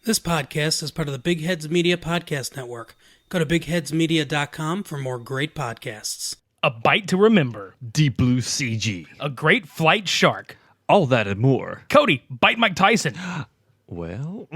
This podcast is part of the Big Heads Media Podcast Network. Go to bigheadsmedia.com for more great podcasts. A Bite to Remember. Deep Blue CG. A Great Flight Shark. All that and more. Cody, bite Mike Tyson. Well,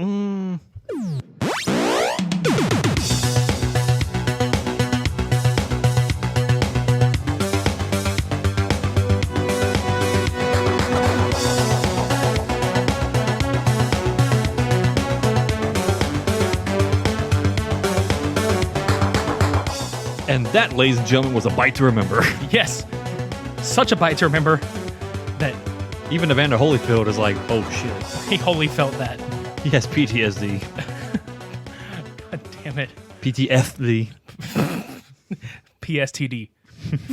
And that, ladies and gentlemen, was a bite to remember. Yes. Such a bite to remember that Even Evander Holyfield is like, oh shit. he wholly felt that. He has PTSD. God damn it. PTSD. PSTD.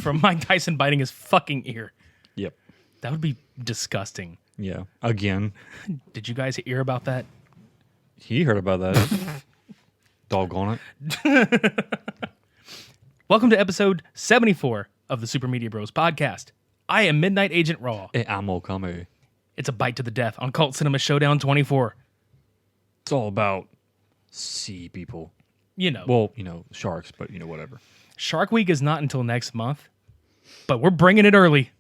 From Mike Tyson biting his fucking ear. Yep. That would be disgusting. Yeah. Again. Did you guys hear about that? He heard about that. Doggone it. Welcome to episode 74 of the Super Media Bros podcast. I am Midnight Agent Raw. Hey, I'm Okame. It's a bite to the death on Cult Cinema Showdown 24. It's all about sea people. You know. Well, sharks, but whatever. Shark Week is not until next month, but we're bringing it early.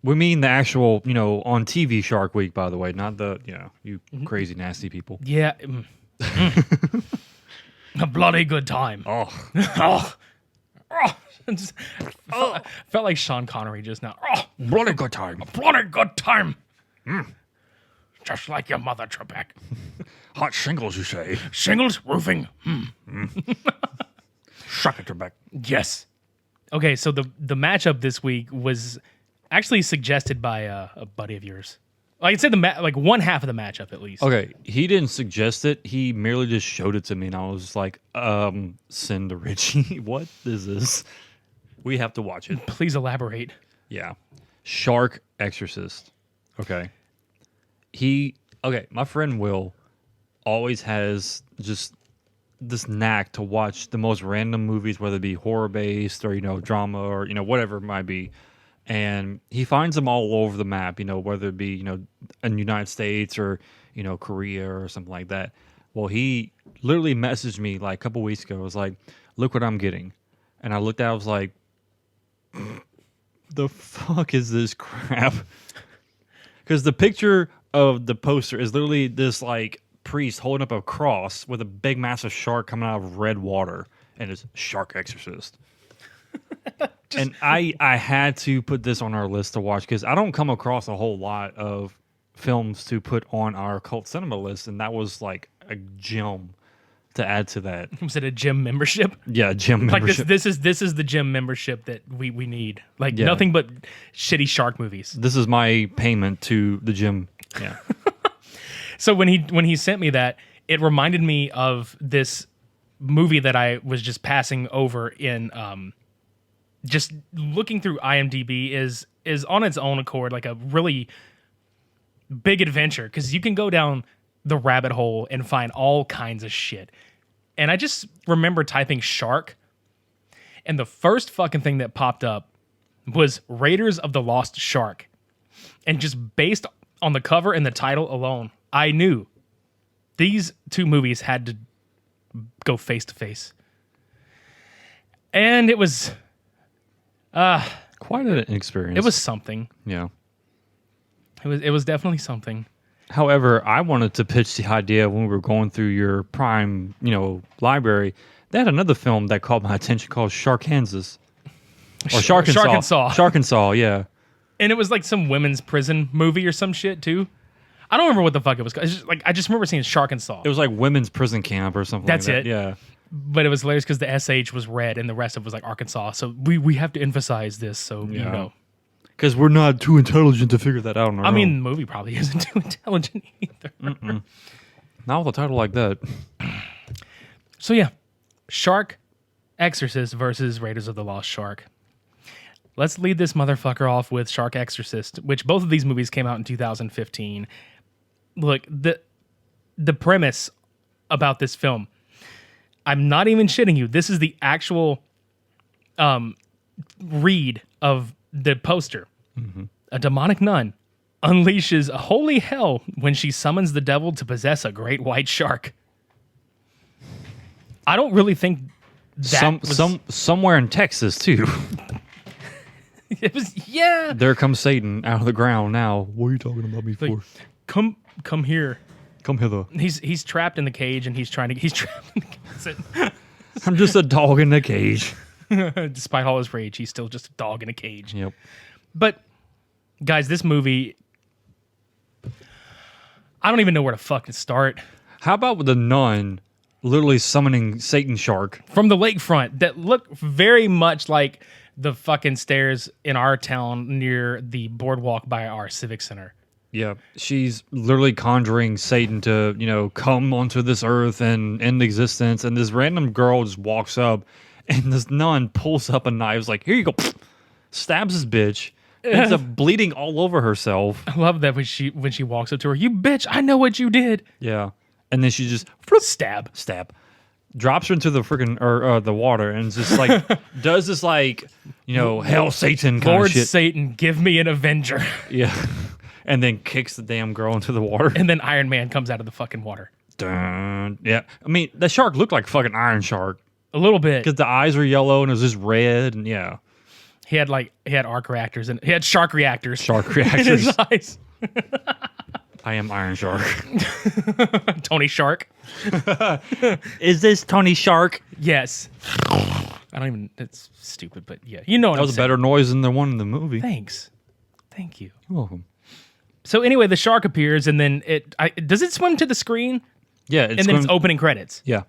We mean the actual, on TV Shark Week, by the way, not the, you crazy, nasty people. Yeah. A bloody good time. Oh. Felt like Sean Connery just now. Oh, Bloody good time. bloody good time. Just like your mother, Trebek. Hot shingles, you say? Shingles, roofing. Shuck it, Trebek. Yes. Okay, so the matchup this week was actually suggested by a buddy of yours. I'd say one half of the matchup at least. Okay, he didn't suggest it. He merely just showed it to me, and I was like, send to Richie. What is this? We have to watch it. Please elaborate. Yeah. Shark Exorcist. Okay. My friend Will always has just this knack to watch the most random movies, whether it be horror-based or, drama or, whatever it might be. And he finds them all over the map, whether it be, in the United States or, Korea or something like that. Well, he literally messaged me like a couple weeks ago. It was like, look what I'm getting. And I looked at it, I was like, the fuck is this crap? Because the picture of the poster is literally this like priest holding up a cross with a big massive shark coming out of red water. And it's Shark Exorcist. And I had to put this on our list to watch because I don't come across a whole lot of films to put on our cult cinema list, and that was like a gem to add to that. Was it a gym membership? Yeah, gym membership. Like this is the gym membership that we need. Like nothing but shitty shark movies. This is my payment to the gym. Yeah. So when he sent me that, it reminded me of this movie that I was just passing over in just looking through IMDb is on its own accord like a really big adventure because you can go down the rabbit hole and find all kinds of shit. And I just remember typing shark, and the first fucking thing that popped up was Raiders of the Lost Shark. And just based on the cover and the title alone, I knew these two movies had to go face to face. And it was Quite an experience. it was something. Yeah. It was definitely something. However, I wanted to pitch the idea when we were going through your Prime, library. They had another film that caught my attention called Shark Kansas. Or Shark and Saw. Shark and Saw, yeah. And it was like some women's prison movie or some shit too. I don't remember what the fuck it was. I just remember seeing Shark and Saw. It was like women's prison camp or something That's like that. it. Yeah. But it was hilarious because the SH was red and the rest of it was like Arkansas. So we have to emphasize this. So, Because we're not too intelligent to figure that out on our I own. mean, the movie probably isn't too intelligent either. Not with a title like that. So, yeah. Shark Exorcist versus Raiders of the Lost Shark. Let's lead this motherfucker off with Shark Exorcist, which both of these movies came out in 2015. Look, the premise about this film, I'm not even shitting you. This is the actual read of the poster. A demonic nun unleashes a holy hell when she summons the devil to possess a great white shark. I don't really think that somewhere in Texas too. It was, yeah. There comes Satan out of the ground now. What are you talking about me for? Like, come here. Come hither. He's trapped in the cage and he's trapped in the cage. I'm just a dog in a cage. Despite all his rage, he's still just a dog in a cage. Yep. But guys, this movie, I don't even know where to fucking start. How about with the nun literally summoning Satan shark From the lakefront that look very much like the fucking stairs in our town near the boardwalk by our civic center. Yeah, she's literally conjuring Satan to, come onto this earth and end existence. And this random girl just walks up, and this nun pulls up a knife, is like, here you go, stabs this bitch, ends up bleeding all over herself. I love that when she walks up to her, you bitch, I know what you did. Yeah, and then she just stab, drops her into the freaking the water, and just like does this hell Satan kind Lord of shit. Satan, give me an avenger. Yeah. And then kicks the damn girl into the water. And then Iron Man comes out of the fucking water. Dun. Yeah. I mean, the shark looked like fucking Iron Shark. A little bit. Because the eyes were yellow and it was just red. And yeah. He had arc reactors and he had shark reactors. Shark in reactors. his eyes. I am Iron Shark. Tony Shark. Is this Tony Shark? Yes. It's stupid, but yeah. You know what That was a better noise than the one in the movie. Thanks. Thank you. You're welcome. So anyway, the shark appears, and then does it swim to the screen? Yeah, and then it's opening credits. Yeah.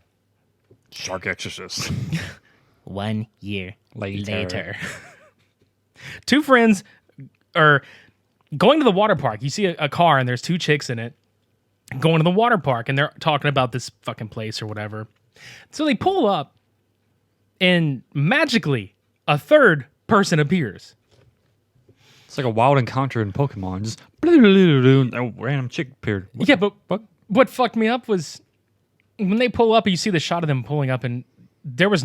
Shark Exorcist. 1 year later. Two friends are going to the water park. You see a car, and there's two chicks in it going to the water park, and they're talking about this fucking place or whatever. So they pull up, and magically, a third person appears. It's like a wild encounter in Pokemon. Just a random chick appeared. Yeah, but what fucked me up was when they pull up and you see the shot of them pulling up, and there was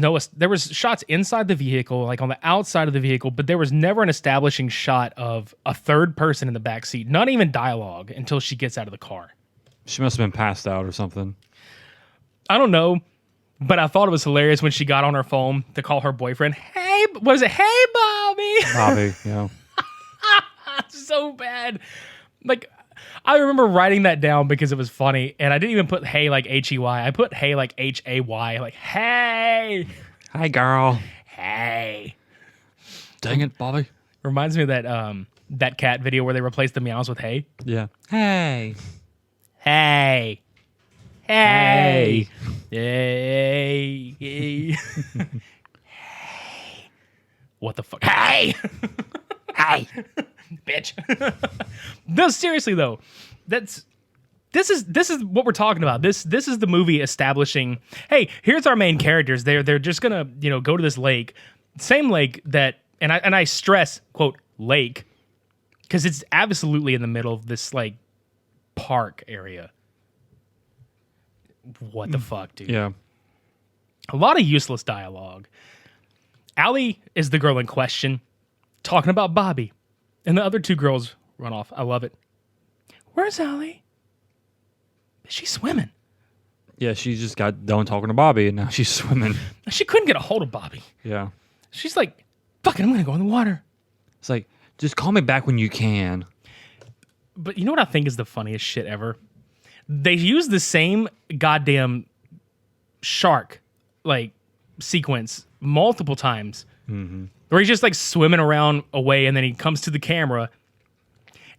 shots inside the vehicle, like on the outside of the vehicle, but there was never an establishing shot of a third person in the back seat. Not even dialogue until she gets out of the car. She must have been passed out or something. I don't know, but I thought it was hilarious when she got on her phone to call her boyfriend. Hey, was it? Hey, Bobby. Bobby, yeah. So bad. Like, I remember writing that down because it was funny, and I didn't even put hey like H-E-Y. I put hey like H-A-Y, like hey. Hi, girl. Hey. Dang it, Bobby. Reminds me of that cat video where they replaced the meows with hey. Yeah. Hey. Hey. Hey. Hey. Hey. Hey. What the fuck? Hey. Hey. Bitch. No, seriously though, this is what we're talking about. This is the movie establishing, hey, here's our main characters. They're just gonna go to this lake, same lake that, and I stress quote lake because it's absolutely in the middle of this like park area. What the fuck, dude? Yeah. A lot of useless dialogue. Allie is the girl in question, talking about Bobby. And the other two girls run off. I love it. Where's Allie? Is she swimming? Yeah, she just got done talking to Bobby, and now she's swimming. She couldn't get a hold of Bobby. Yeah. She's like, fuck it, I'm going to go in the water. It's like, just call me back when you can. But you know what I think is the funniest shit ever? They use the same goddamn shark, like, sequence multiple times. Mm-hmm. Where he's just like swimming around away, and then he comes to the camera,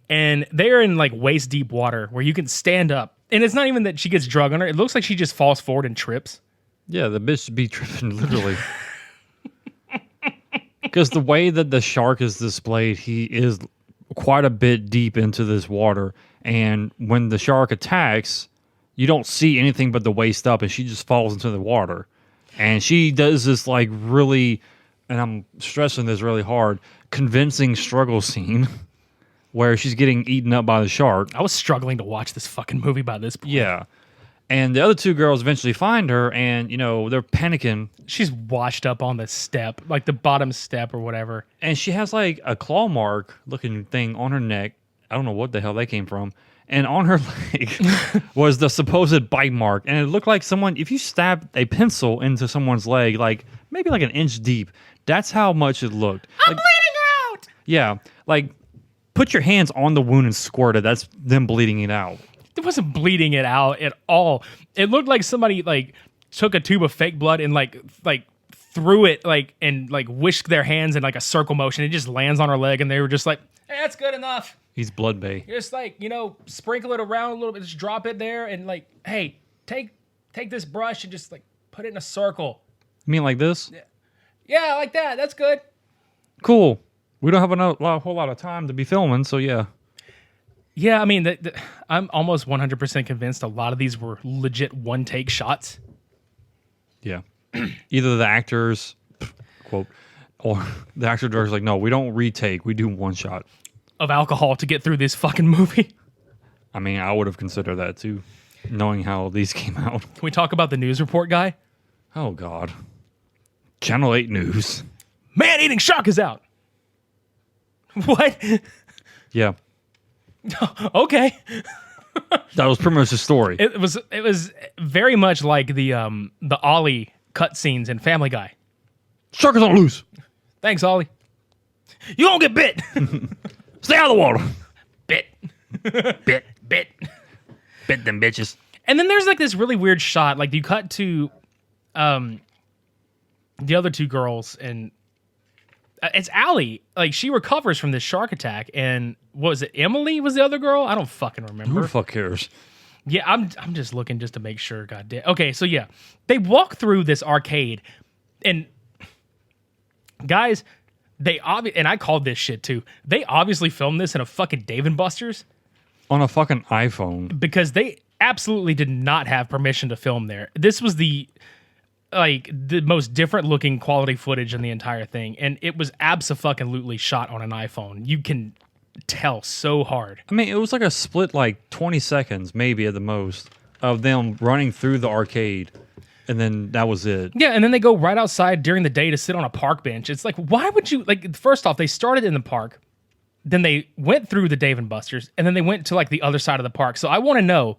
and they're in like waist deep water where you can stand up, and it's not even that she gets drug under. It looks like she just falls forward and trips. Yeah, the bitch be tripping literally. Because the way that the shark is displayed, he is quite a bit deep into this water, and when the shark attacks, you don't see anything but the waist up, and she just falls into the water, and she does this like really. And I'm stressing this really hard, convincing struggle scene where she's getting eaten up by the shark. I was struggling to watch this fucking movie by this point. Yeah. And the other two girls eventually find her, and, they're panicking. She's washed up on the step, like the bottom step or whatever. And she has like a claw mark looking thing on her neck. I don't know what the hell they came from. And on her leg was the supposed bite mark. And it looked like someone, if you stab a pencil into someone's leg, like maybe like an inch deep, that's how much it looked. I'm bleeding out! Yeah. Like, put your hands on the wound and squirt it. That's them bleeding it out. It wasn't bleeding it out at all. It looked like somebody like took a tube of fake blood and like threw it and whisked their hands in like a circle motion. It just lands on her leg and they were just like, hey, that's good enough. He's blood bay. Just sprinkle it around a little bit, just drop it there and like, hey, take this brush and just like put it in a circle. You mean like this? Yeah, like that. That's good. Cool. We don't have a whole lot of time to be filming, so yeah. Yeah, I mean, I'm almost 100% convinced a lot of these were legit one-take shots. Yeah. Either the actors, quote, or the actor director's like, no, we don't retake. We do one shot. Of alcohol to get through this fucking movie. I mean, I would have considered that too, knowing how these came out. Can we talk about the news report guy? Oh, God. Channel 8 News. Man-eating shark is out. What? Yeah. Okay. That was pretty much the story. It was very much like the Ollie cutscenes in Family Guy. Shark is on loose. Thanks, Ollie. You don't get bit. Stay out of the water. Bit. Bit. Bit. Bit them bitches. And then there's like this really weird shot. Like you cut to the other two girls and it's Allie. Like she recovers from this shark attack. And what was it? Emily was the other girl? I don't fucking remember. Who the fuck cares? Yeah, I'm just looking just to make sure. God damn. Okay, so yeah. They walk through this arcade and guys, and I called this shit too. They obviously filmed this in a fucking Dave & Buster's. On a fucking iPhone. Because they absolutely did not have permission to film there. This was the most different looking quality footage in the entire thing. And it was abso-fucking-lutely shot on an iPhone. You can tell so hard. I mean, it was like a split, like 20 seconds, maybe at the most, of them running through the arcade. And then that was it. Yeah, and then they go right outside during the day to sit on a park bench. It's like, why would you, like, first off, they started in the park, then they went through the Dave & Buster's, and then they went to, like, the other side of the park. So I want to know.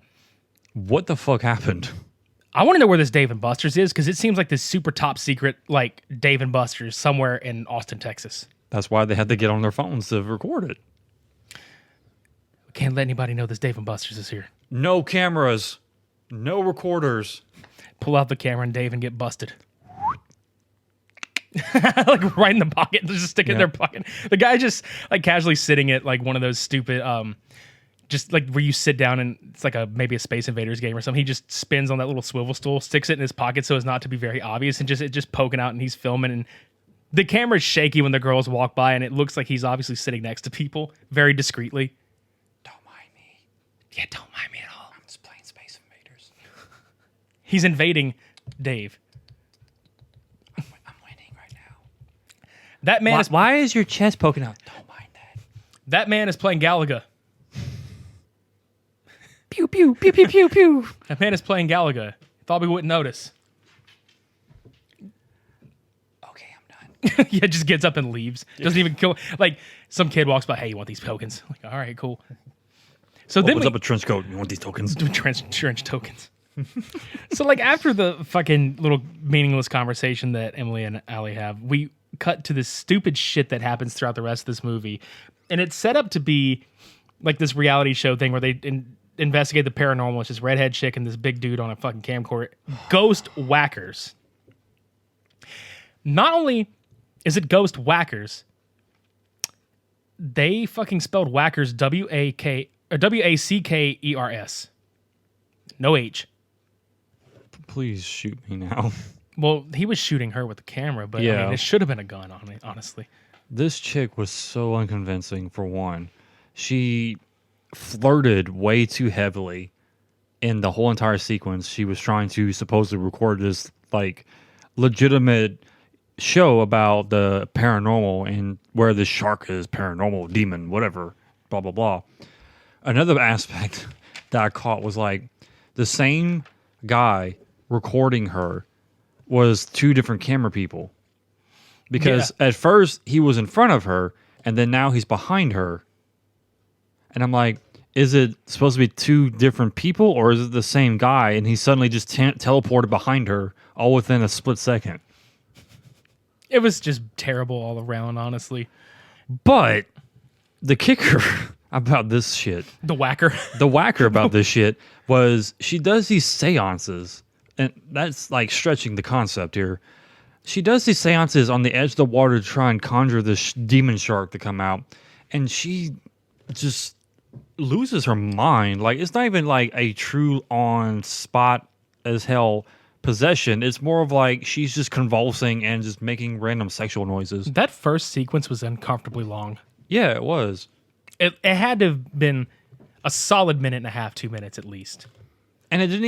What the fuck happened? I want to know where this Dave & Buster's is, because it seems like this super top secret, like, Dave & Buster's somewhere in Austin, Texas. That's why they had to get on their phones to record it. We can't let anybody know this Dave & Buster's is here. No cameras. No recorders. Pull out the camera and Dave and get busted. Like right in the pocket, just stick it in their pocket. The guy just like casually sitting at like one of those stupid, just like where you sit down and it's like maybe a Space Invaders game or something. He just spins on that little swivel stool, sticks it in his pocket so as not to be very obvious, and just poking out, and he's filming. And the camera's shaky when the girls walk by, and it looks like he's obviously sitting next to people very discreetly. Don't mind me. Yeah, don't mind me at all. I'm just playing Space Invaders. He's invading Dave. I'm winning right now. That man Why is your chest poking out? Don't mind that. That man is playing Galaga. Pew, pew, pew, pew, pew, pew. That man is playing Galaga. Thought we wouldn't notice. Okay, I'm done. Yeah, just gets up and leaves. Doesn't even kill. Like, some kid walks by, hey, you want these tokens? Like, all right, cool. So then what's up a trench coat? You want these tokens? Trench tokens. So, like, after the fucking little meaningless conversation that Emily and Allie have, we cut to this stupid shit that happens throughout the rest of this movie. And it's set up to be, like, this reality show thing where they investigate the paranormal. It's this redhead chick and this big dude on a fucking camcorder. Ghost whackers. Not only is it ghost whackers, they fucking spelled whackers W-A-C-K-E-R-S. No H. Please shoot me now. Well, he was shooting her with the camera, but Yeah. I mean, it should have been a gun on it, honestly. This chick was so unconvincing, for one. She flirted way too heavily in the whole entire sequence. She was trying to supposedly record this, like, legitimate show about the paranormal and where the shark is, paranormal, demon, whatever, blah, blah, blah. Another aspect that I caught was, like, the same guy recording her was two different camera people. Because at first he was in front of her, and then now he's behind her. And I'm like, is it supposed to be two different people or is it the same guy? And he suddenly just teleported behind her all within a split second. It was just terrible all around, honestly. But the kicker about this shit, The whacker. the whacker about this shit was she does these seances, and that's like stretching the concept here. She does these seances on the edge of the water to try and conjure this demon shark to come out, and she just loses her mind. Like, it's not even like a true on spot as hell possession. It's more of like she's just convulsing and just making random sexual noises. That first sequence was uncomfortably long. Yeah, it was. It had to have been a solid minute and a half, 2 minutes at least. And it didn't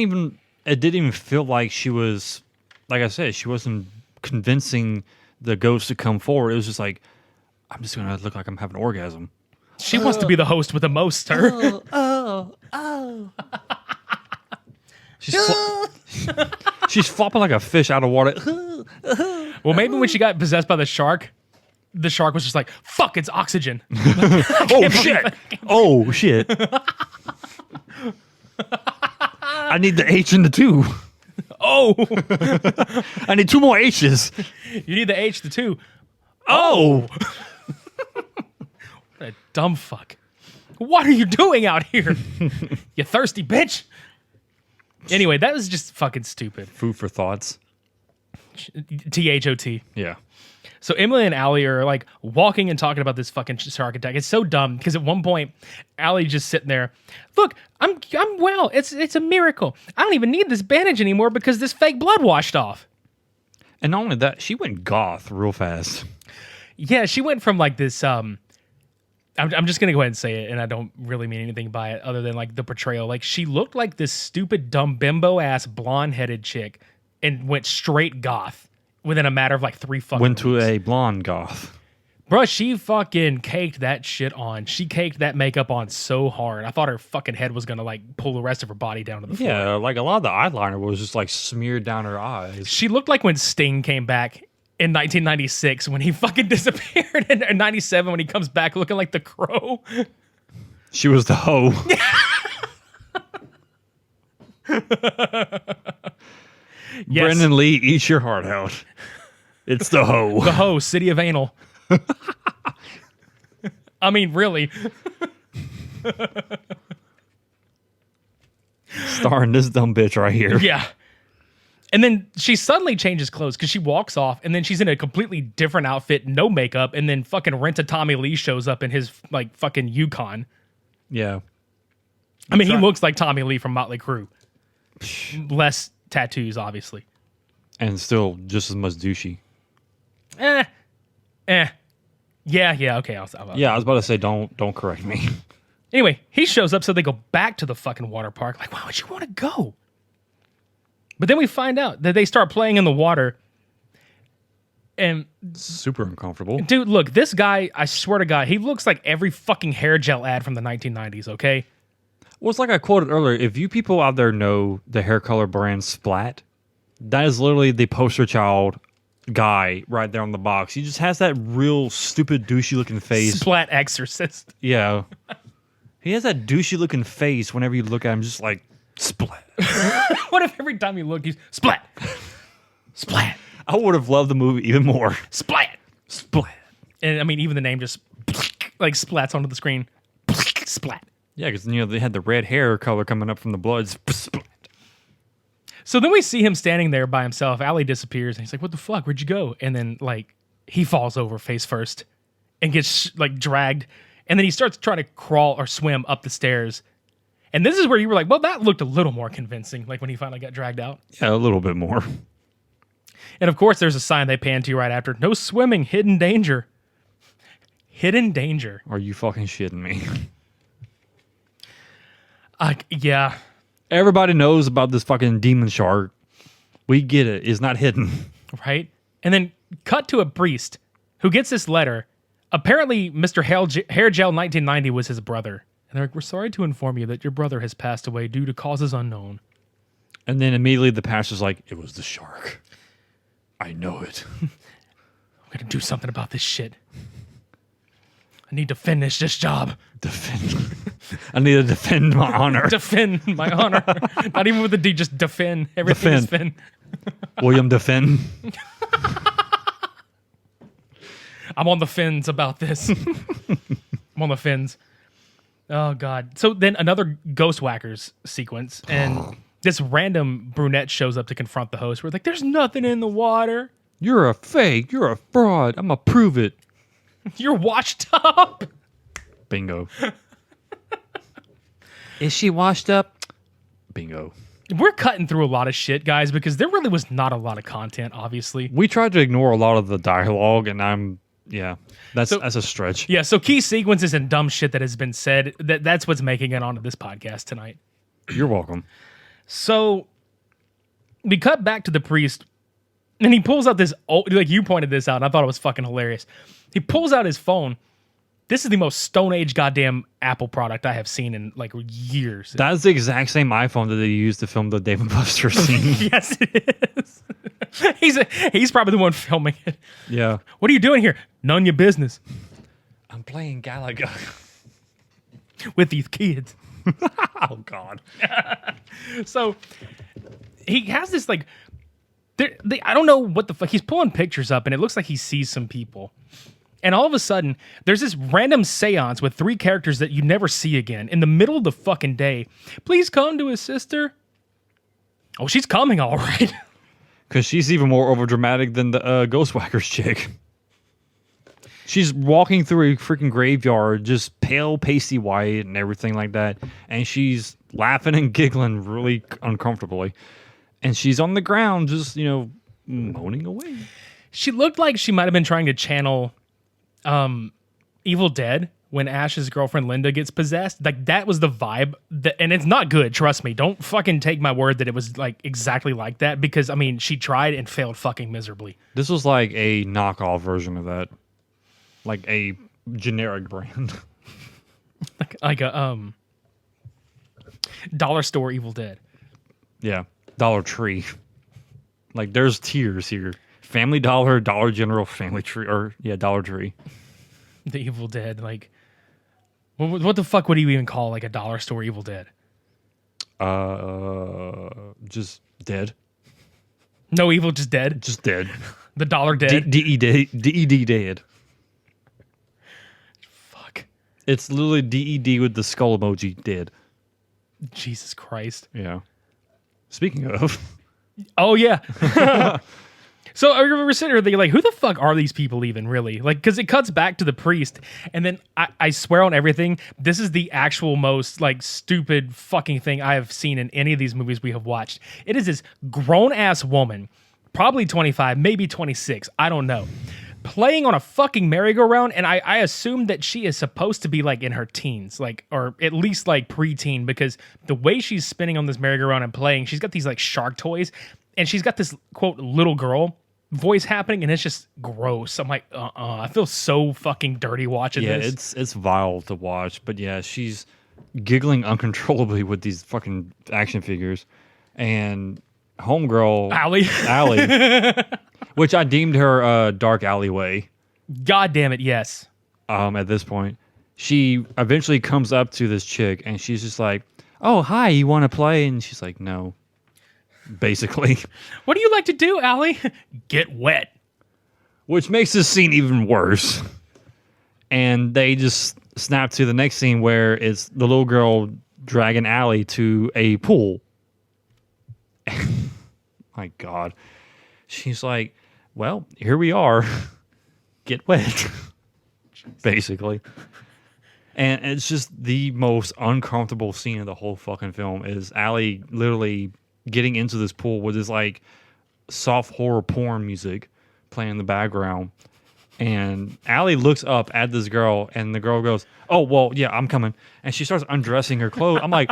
even feel like she was, like I said, she wasn't convincing the ghost to come forward. It was just like, I'm just gonna look like I'm having an orgasm. She wants to be the host with the most, sir. She's flopping like a fish out of water. Well, maybe when she got possessed by the shark was just like, fuck, it's oxygen. Oh shit! Oh shit! I need the H and the 2. Oh, I need 2 more H's. you need the H, the 2. Oh! What a dumb fuck. What are you doing out here? You thirsty bitch? Anyway, that was just fucking stupid. Food for thoughts. THOT. Yeah. So Emily and Allie are like walking and talking about this fucking shark attack. It's so dumb because at one point, Allie just sitting there. Look, I'm well. It's a miracle. I don't even need this bandage anymore because this fake blood washed off. And not only that, she went goth real fast. Yeah, she went from like this. I'm just gonna go ahead and say it, and I don't really mean anything by it other than like the portrayal. Like she looked like this stupid, dumb, bimbo ass, blonde headed chick, and went straight goth within a matter of like 3 fucking Went to weeks. a blonde goth. Bruh, she fucking caked that shit on. She caked that makeup on so hard. I thought her fucking head was gonna like pull the rest of her body down to the floor. Yeah, like a lot of the eyeliner was just like smeared down her eyes. She looked like when Sting came back in 1996 when he fucking disappeared, and in 97 when he comes back looking like the Crow. She was the hoe. Yes. Brendan Lee, eat your heart out. It's the hoe. The Ho, City of Anal. I mean, really. Starring this dumb bitch right here. Yeah. And then she suddenly changes clothes because she walks off and then she's in a completely different outfit, no makeup, and then fucking Rent a Tommy Lee shows up in his like fucking Yukon. Yeah. I mean, he looks like Tommy Lee from Motley Crue. Less tattoos, obviously. And still just as much douchey. Yeah, okay. Yeah, I was about to say, don't correct me. Anyway, he shows up, so they go back to the fucking water park. Like, why would you want to go? But then we find out that they start playing in the water. And, Super uncomfortable. dude, look, this guy, I swear to God, he looks like every fucking hair gel ad from the 1990s, okay? Well, it's like I quoted earlier. If you people out there know the hair color brand Splat, that is literally the poster child guy right there on the box. He just has that real stupid douchey looking face. Splat Exorcist. Yeah. He has that douchey looking face whenever you look at him, just like, Splat. What if every time you look, he's splat, splat, I would have loved the movie even more. splat, Splat. and I mean even the name just like splats onto the screen, splat. Yeah, because they had the red hair color coming up from the blood. Splat. So then we see him standing there by himself. Allie disappears, and he's like, "What the fuck? Where'd you go?" And then like he falls over face first and gets like dragged, and then he starts trying to crawl or swim up the stairs. And this is where you were like, "Well, that looked a little more convincing." Like when he finally got dragged out. Yeah, a little bit more. And of course, there's a sign they pan to right after: "No swimming, hidden danger." Hidden danger. Are you fucking shitting me? Yeah. Everybody knows about this fucking demon shark. We get it. It's not hidden. Right? And then cut to a priest who gets this letter. Apparently, Mr. Hair Gel 1990 was his brother. And they're like, "We're sorry to inform you that your brother has passed away due to causes unknown." And then immediately the pastor's like, "It was the shark. I know it." I'm going to do something about this shit. I need to finish this job. Defend. I need to defend my honor. Defend my honor. Not even with the D, just defend. Everything is fin. William defend. I'm on the fins about this. I'm on the fins. Oh, God. So then another Ghost Whackers sequence, and this random brunette shows up to confront the host. We're like, there's nothing in the water. You're a fake. You're a fraud. I'm going to prove it. You're washed up. Bingo. Is she washed up? Bingo. We're cutting through a lot of shit, guys, because there really was not a lot of content, obviously. We tried to ignore a lot of the dialogue, and that's a stretch. Yeah, so key sequences and dumb shit that has been said, that's what's making it onto this podcast tonight. You're welcome. So we cut back to the priest, and he pulls out this old, like you pointed this out, and I thought it was fucking hilarious. He pulls out his phone. This is the most Stone Age goddamn Apple product I have seen in like years. That's the exact same iPhone that they used to film the Dave and Buster scene. Yes, it is. He's probably the one filming it. Yeah. What are you doing here? None of your business. I'm playing Galaga. With these kids. Oh, God. So he has this like, I don't know what the fuck. He's pulling pictures up and it looks like he sees some people. And all of a sudden, there's this random seance with 3 characters that you never see again in the middle of the fucking day. Please come to his sister. Oh, she's coming, all right. Because she's even more overdramatic than the Ghostwhackers chick. She's walking through a freaking graveyard, just pale, pasty white and everything like that. And she's laughing and giggling really uncomfortably. And she's on the ground just, moaning away. She looked like she might have been trying to channel Evil Dead when Ash's girlfriend Linda gets possessed. Like, that was the vibe. And it's not good, trust me. Don't fucking take my word that it was like exactly like that, because, I mean, she tried and failed fucking miserably. This was like a knockoff version of that. Like a generic brand. like a dollar store Evil Dead. Yeah. Dollar Tree. Like, there's tiers here. Family Dollar, Dollar General, Family Tree, Dollar Tree. The Evil Dead, like, what the fuck would you even call like a dollar store Evil Dead? Just dead. No evil, just dead. Just dead. The Dollar Dead. DED dead. Fuck. It's literally DED with the skull emoji. Dead. Jesus Christ. Yeah. Speaking of. Oh yeah. So I remember sitting there thinking, like, who the fuck are these people even, really? Like, because it cuts back to the priest, and then I swear on everything, this is the actual most, like, stupid fucking thing I have seen in any of these movies we have watched. It is this grown-ass woman, probably 25, maybe 26, I don't know, playing on a fucking merry-go-round, and I assume that she is supposed to be, like, in her teens, like, or at least, like, preteen, because the way she's spinning on this merry-go-round and playing, she's got these, like, shark toys, and she's got this, quote, little girl voice happening, and it's just gross. I'm like, I feel so fucking dirty watching this. Yeah, it's vile to watch, but yeah, she's giggling uncontrollably with these fucking action figures, and homegirl Allie, which I deemed her dark alleyway. God damn it, yes. At this point, she eventually comes up to this chick, and she's just like, "Oh, hi, you want to play?" And she's like, "No." Basically. What do you like to do, Allie? Get wet. Which makes this scene even worse. And they just snap to the next scene where it's the little girl dragging Allie to a pool. My God. She's like, well, here we are. Get wet. Basically. And it's just the most uncomfortable scene of the whole fucking film is Allie literally getting into this pool with this like soft horror porn music playing in the background. And Allie looks up at this girl and the girl goes, "Oh, well, yeah, I'm coming." And she starts undressing her clothes. I'm like,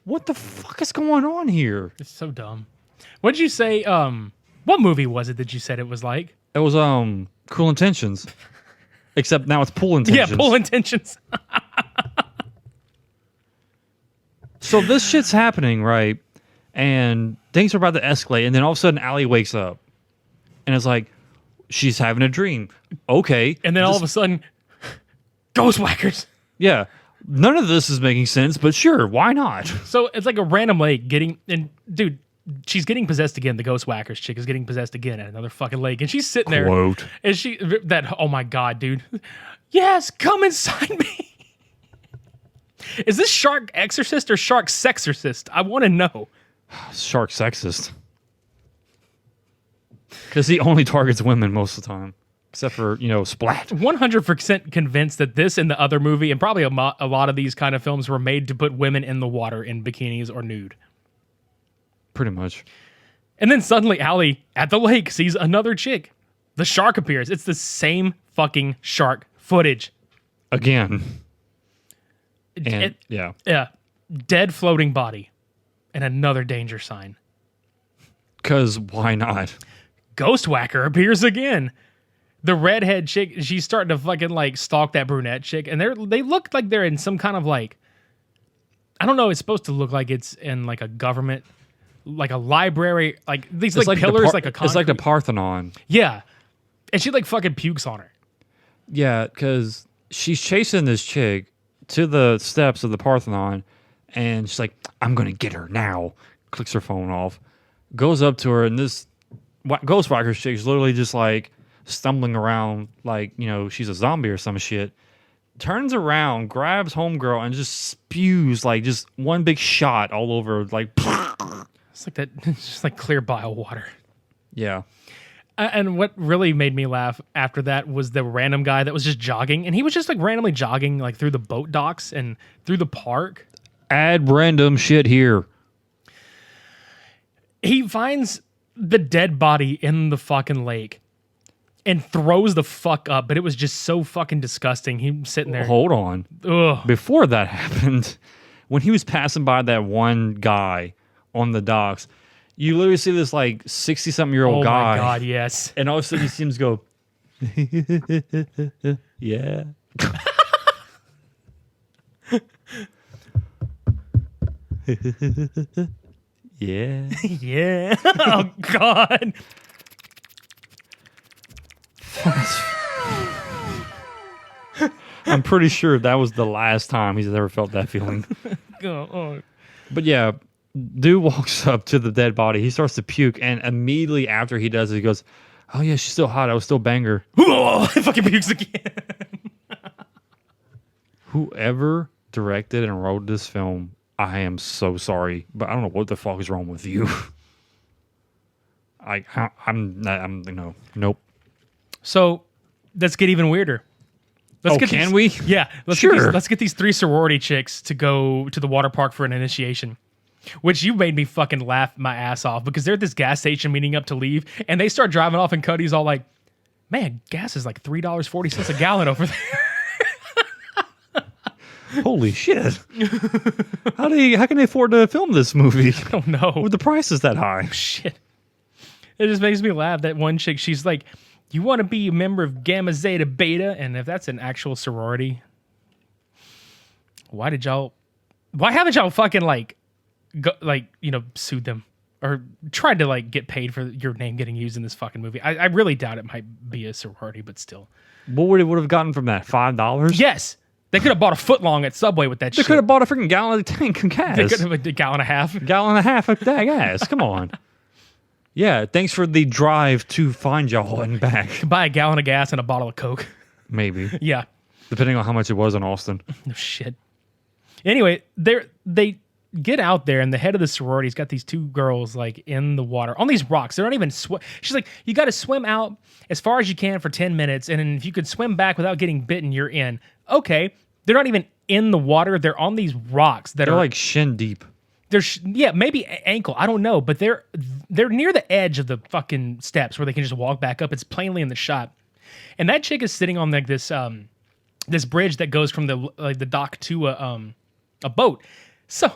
what the fuck is going on here? It's so dumb. What did you say? What movie was it that you said it was like? It was Cruel Intentions. Except now it's Pool Intentions. Yeah, Pool Intentions. So this shit's happening, right? And things are about to escalate, and then all of a sudden, Allie wakes up, and it's like she's having a dream. Okay, and then all of a sudden, Ghost whackers. Yeah. None of this is making sense, but sure, why not? So it's like a random lake dude, she's getting possessed again. The ghost whackers chick is getting possessed again at another fucking lake. And she's sitting there. Quote. And oh my God, dude. Yes, come inside me. Is this Shark Exorcist or Shark Sexorcist? I want to know. Shark sexist. Because he only targets women most of the time. Except for, Splat. 100% convinced that this and the other movie, and probably a lot of these kind of films, were made to put women in the water in bikinis or nude. Pretty much. And then suddenly Allie at the lake sees another chick. The shark appears. It's the same fucking shark footage. Again. Yeah. Dead floating body. And another danger sign. Because why not? Ghost Whacker appears again. The redhead chick, she's starting to fucking like stalk that brunette chick, and they look like they're in some kind of like, I don't know, it's supposed to look like it's in like a government, like a library, like these like pillars, like a concrete. It's like the Parthenon. Yeah. And she like fucking pukes on her. Yeah, because she's chasing this chick to the steps of the Parthenon, and she's like, I'm going to get her now. Clicks her phone off. Goes up to her, and this Ghost Whackers chick is literally just like stumbling around like, she's a zombie or some shit. Turns around, grabs homegirl, and just spews like just one big shot all over. Like, it's like that, it's just like clear bile water. Yeah. And what really made me laugh after that was the random guy that was just jogging, and he was just like randomly jogging like through the boat docks and through the park. Add random shit here. He finds the dead body in the fucking lake and throws the fuck up, but it was just so fucking disgusting. He was sitting there. Hold on. Ugh. Before that happened, when he was passing by that one guy on the docks, you literally see this like 60-something-year-old guy. Oh my God, yes. And all of a sudden he seems to go, yeah. Yeah. Yeah. Oh God. I'm pretty sure that was the last time he's ever felt that feeling. But yeah, dude walks up to the dead body. He starts to puke, and immediately after he does it, he goes, oh yeah, she's still hot. I was still bang her. He fucking pukes again. Whoever directed and wrote this film, I am so sorry, but I don't know what the fuck is wrong with you. Nope. So let's get even weirder. Can we? Yeah. Sure. Let's get these 3 sorority chicks to go to the water park for an initiation. Which you made me fucking laugh my ass off because they're at this gas station meeting up to leave, and they start driving off, and Cody's all like, man, gas is like $3.40 a gallon over there. Holy shit. How can they afford to film this movie? I don't know. With the prices that high. Shit. It just makes me laugh. That one chick, she's like, you want to be a member of Gamma Zeta Beta? And if that's an actual sorority, why haven't y'all fucking sued them or tried to like get paid for your name getting used in this fucking movie? I really doubt it might be a sorority, but still. What would it have gotten from that? $5? Yes. They could have bought a foot long at Subway with that shit. They could have bought a freaking gallon of tank of gas. They could have a gallon and a half. Gallon and a half of that gas. Come on. Yeah, thanks for the drive to find y'all and back. Buy a gallon of gas and a bottle of Coke. Maybe. Yeah. Depending on how much it was in Austin. No shit. Anyway, they get out there, and the head of the sorority's got these 2 girls like in the water on these rocks. They're not even she's like, you got to swim out as far as you can for 10 minutes, and then if you could swim back without getting bitten, you're in. Okay, they're not even in the water. They're on these rocks that they're are like shin deep. They're maybe ankle. I don't know, but they're near the edge of the fucking steps where they can just walk back up. It's plainly in the shot, and that chick is sitting on like this this bridge that goes from the dock to a boat. So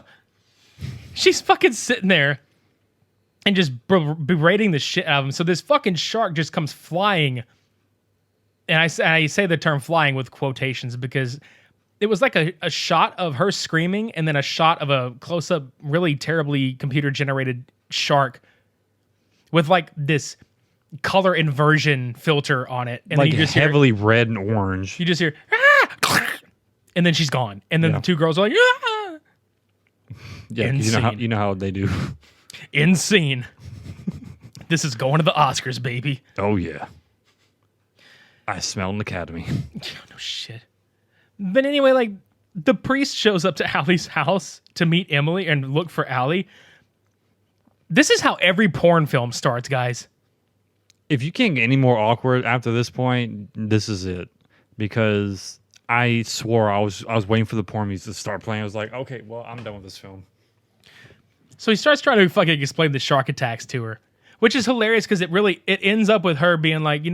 she's fucking sitting there and just berating the shit out of him. So this fucking shark just comes flying, and I say the term flying with quotations because it was like a shot of her screaming and then a shot of a close-up, really terribly computer-generated shark with like this color inversion filter on it. And like then you just heavily red and orange. You just hear, ah! and then she's gone. And then the two girls are like, ah! Yeah, 'cause you know how they do. Insane. This is going to the Oscars, baby. Oh yeah. I smell an Academy. No shit. But anyway, like the priest shows up to Allie's house to meet Emily and look for Allie. This is how every porn film starts, guys. If you can't get any more awkward after this point, this is it. Because I swore I was waiting for the porn music to start playing. I was like, okay, well, I'm done with this film. So he starts trying to fucking explain the shark attacks to her, which is hilarious because it ends up with her being like,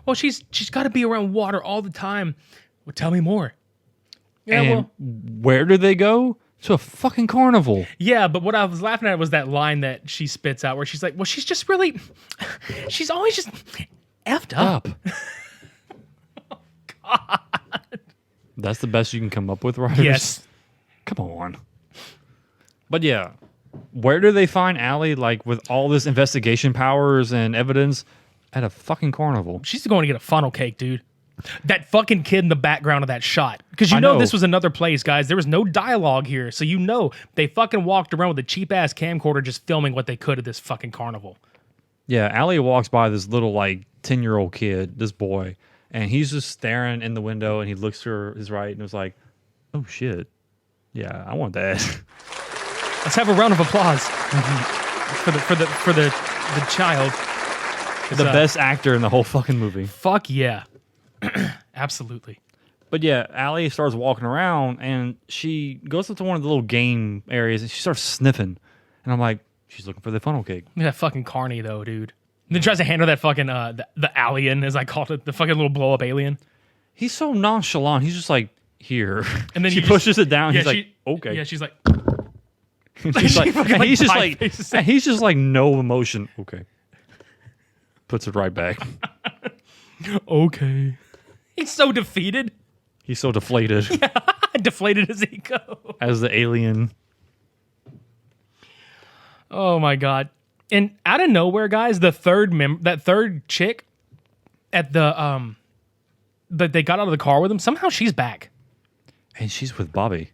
well, she's got to be around water all the time. Well, tell me more. Yeah, and where do they go? To a fucking carnival. Yeah, but what I was laughing at was that line that she spits out where she's like, well, she's just really, she's always just effed up. Oh, God. That's the best you can come up with, right? Yes. Come on. But yeah, where do they find Allie, like, with all this investigation powers and evidence at a fucking carnival? She's going to get a funnel cake, dude. That fucking kid in the background of that shot. Because you know this was another place, guys. There was no dialogue here. So they fucking walked around with a cheap-ass camcorder just filming what they could at this fucking carnival. Yeah, Allie walks by this little, like, 10-year-old kid, this boy, and he's just staring in the window, and he looks to his right and was like, oh, shit. Yeah, I want that. Let's have a round of applause for the child. The best actor in the whole fucking movie. Fuck yeah. Absolutely. But yeah, Allie starts walking around and she goes up to one of the little game areas and she starts sniffing. And I'm like, she's looking for the funnel cake. Look at that fucking carny though, dude. And then tries to handle that fucking the alien, as I called it, the fucking little blow up alien. He's so nonchalant. He's just like, here. And then she pushes it down. He's like, okay. Yeah, she's like, he's just like no emotion. Okay. Puts it right back. Okay. He's so defeated. He's so deflated. Yeah, deflated his ego. As the alien. Oh my God. And out of nowhere, guys, that third chick at the that they got out of the car with him, somehow she's back. And she's with Bobby.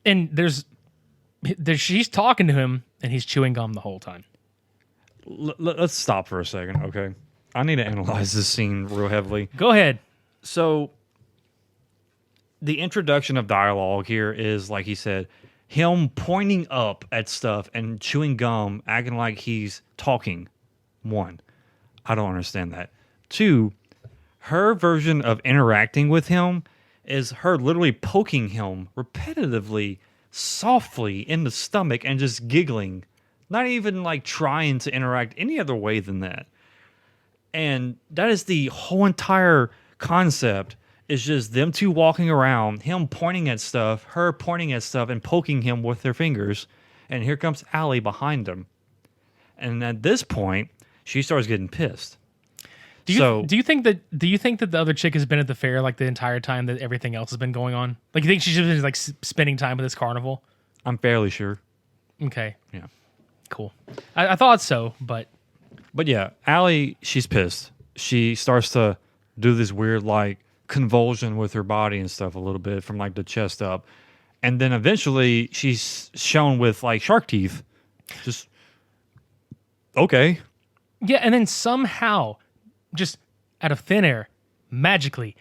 And she's talking to him and he's chewing gum the whole time. Let's stop for a second, okay? I need to analyze this scene real heavily. Go ahead. So, the introduction of dialogue here is, like he said, him pointing up at stuff and chewing gum, acting like he's talking. One, I don't understand that. Two, her version of interacting with him is her literally poking him repetitively, softly in the stomach and just giggling. Not even like trying to interact any other way than that. And that is the whole entire concept, is just them two walking around, him pointing at stuff, her pointing at stuff and poking him with their fingers. And here comes Allie behind them. And at this point, she starts getting pissed. Do you think that the other chick has been at the fair like the entire time that everything else has been going on? Like, you think she's just been like spending time at this carnival? I'm fairly sure. Okay. Yeah. Cool. I thought so, but yeah, Allie, she's pissed. She starts to do this weird like convulsion with her body and stuff a little bit from like the chest up. And then eventually she's shown with like shark teeth. Just okay. Yeah, and then somehow, just out of thin air, magically,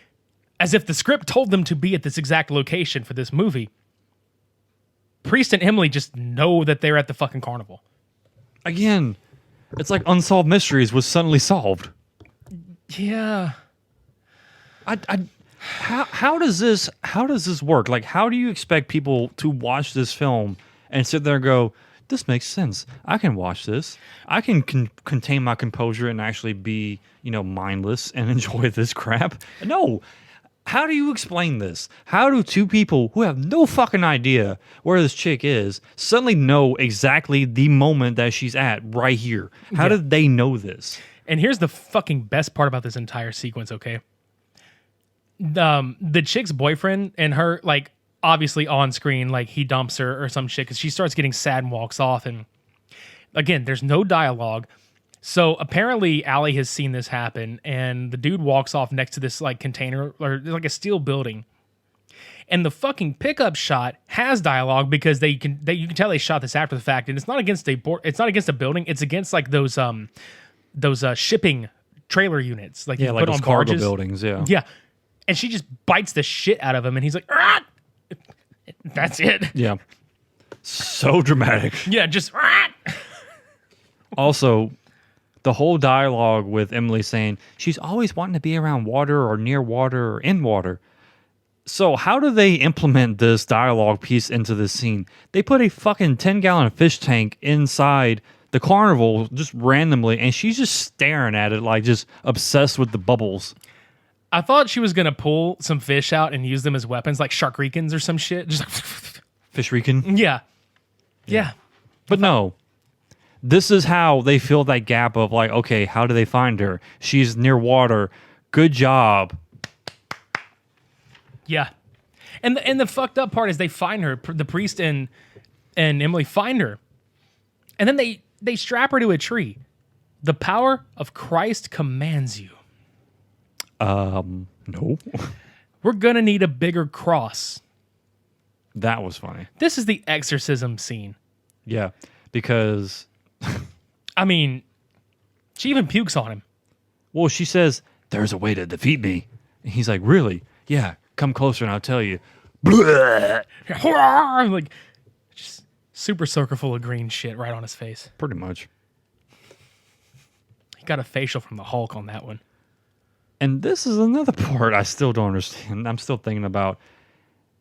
as if the script told them to be at this exact location for this movie, Priest and Emily just know that they're at the fucking carnival. Again, it's like Unsolved Mysteries was suddenly solved. Yeah. How does this work? Like, how do you expect people to watch this film and sit there and go, this makes sense. I can watch this. I can contain my composure and actually be, mindless and enjoy this crap. No. How do you explain this? How do two people who have no fucking idea where this chick is suddenly know exactly the moment that she's at right here? How did they know this? And here's the fucking best part about this entire sequence, okay? The chick's boyfriend and her, like, obviously on screen, like, he dumps her or some shit because she starts getting sad and walks off. And again, there's no dialogue. So apparently Allie has seen this happen, and the dude walks off next to this like container or like a steel building. And the fucking pickup shot has dialogue because you can tell they shot this after the fact, and it's not against a building, it's against like those shipping trailer units, like you like put on those cargo barges. buildings, yeah. Yeah. And she just bites the shit out of him, and he's like, "Ah!" That's it. Yeah. So dramatic. Yeah, just "Ah!" Also, the whole dialogue with Emily saying she's always wanting to be around water or near water or in water. So how do they implement this dialogue piece into this scene? They put a fucking 10-gallon fish tank inside the carnival just randomly, and she's just staring at it like just obsessed with the bubbles. I thought she was gonna pull some fish out and use them as weapons, like Sharkrikens or some shit. Just like, Fish Rican? yeah. But no. This is how they fill that gap of like, okay, how do they find her? She's near water. Good job. Yeah. And the fucked up part is they find her, the priest and Emily find her. And then they strap her to a tree. The power of Christ commands you. No. We're gonna need a bigger cross. That was funny. This is the exorcism scene. Yeah, because I mean, she even pukes on him. well, she says, there's a way to defeat me. And he's like, really? Yeah, come closer and I'll tell you. Like, just super circle full of green shit right on his face. Pretty much. He got a facial from the Hulk on that one. And this is another part I still don't understand. I'm still thinking about.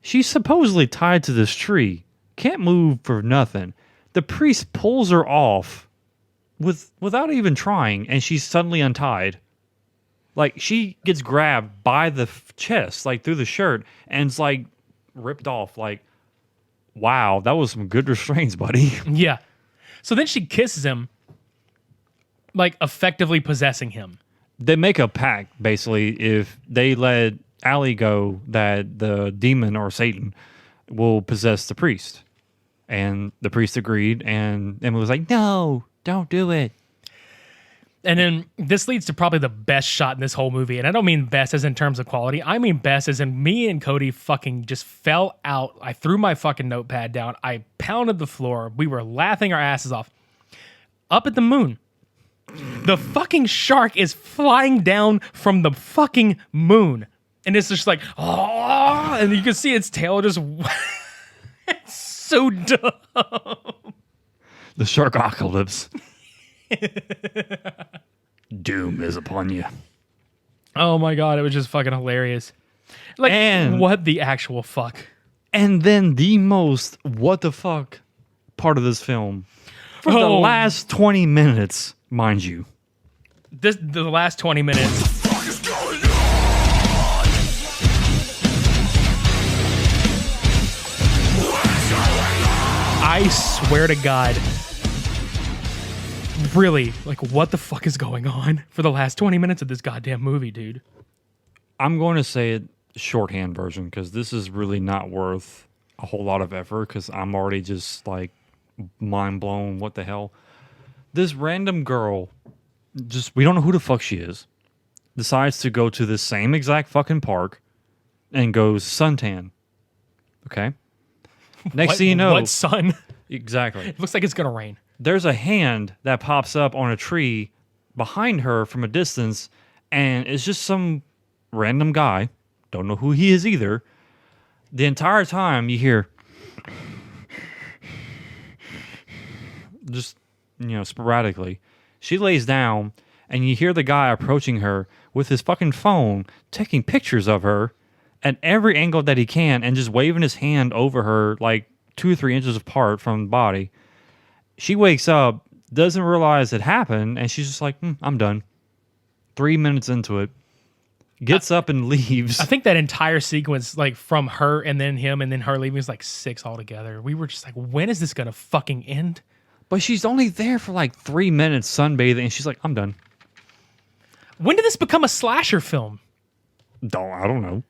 She's supposedly tied to this tree. Can't move for nothing. The priest pulls her off without even trying, and she's suddenly untied. Like, she gets grabbed by the chest, like through the shirt, and it's like ripped off. Like, wow, that was some good restraints, buddy. Yeah. So then she kisses him, like effectively possessing him. They make a pact, basically, if they let Allie go, that the demon or Satan will possess the priest. And the priest agreed, and Emily was like, no, don't do it. And then this leads to probably the best shot in this whole movie. And I don't mean best as in terms of quality. I mean best as in me and Cody fucking just fell out. I threw my fucking notepad down. I pounded the floor. We were laughing our asses off. Up at the moon. The fucking shark is flying down from the fucking moon. And it's just like, oh, and you can see its tail just... It's so dumb. The sharkocalypse. Doom is upon you. Oh my God, it was just fucking hilarious. Like, And- what the actual fuck? And then the most what the fuck part of this film. For the last 20 minutes, mind you. The last 20 minutes. I swear to God. Really, like, what the fuck is going on for the last 20 minutes of this goddamn movie, dude? I'm going to say it shorthand version because this is really not worth a whole lot of effort because I'm already just like mind blown. What the hell? This random girl, just we don't know who the fuck she is, decides to go to the same exact fucking park and goes suntan. Okay. Next thing you know, What, sun? exactly. It looks like it's gonna rain. There's a hand that pops up on a tree behind her from a distance, and it's just some random guy. Don't know who he is either. The entire time you hear just, sporadically. She lays down, and you hear the guy approaching her with his fucking phone, taking pictures of her at every angle that he can, and just waving his hand over her like 2 or 3 inches apart from the body. She wakes up, doesn't realize it happened, and she's just like, I'm done. 3 minutes into it. Gets up and leaves. I think that entire sequence, like from her and then him and then her leaving, is like 6 altogether. We were just like, when is this gonna fucking end? But she's only there for like 3 minutes sunbathing, and she's like, I'm done. When did this become a slasher film? I don't know.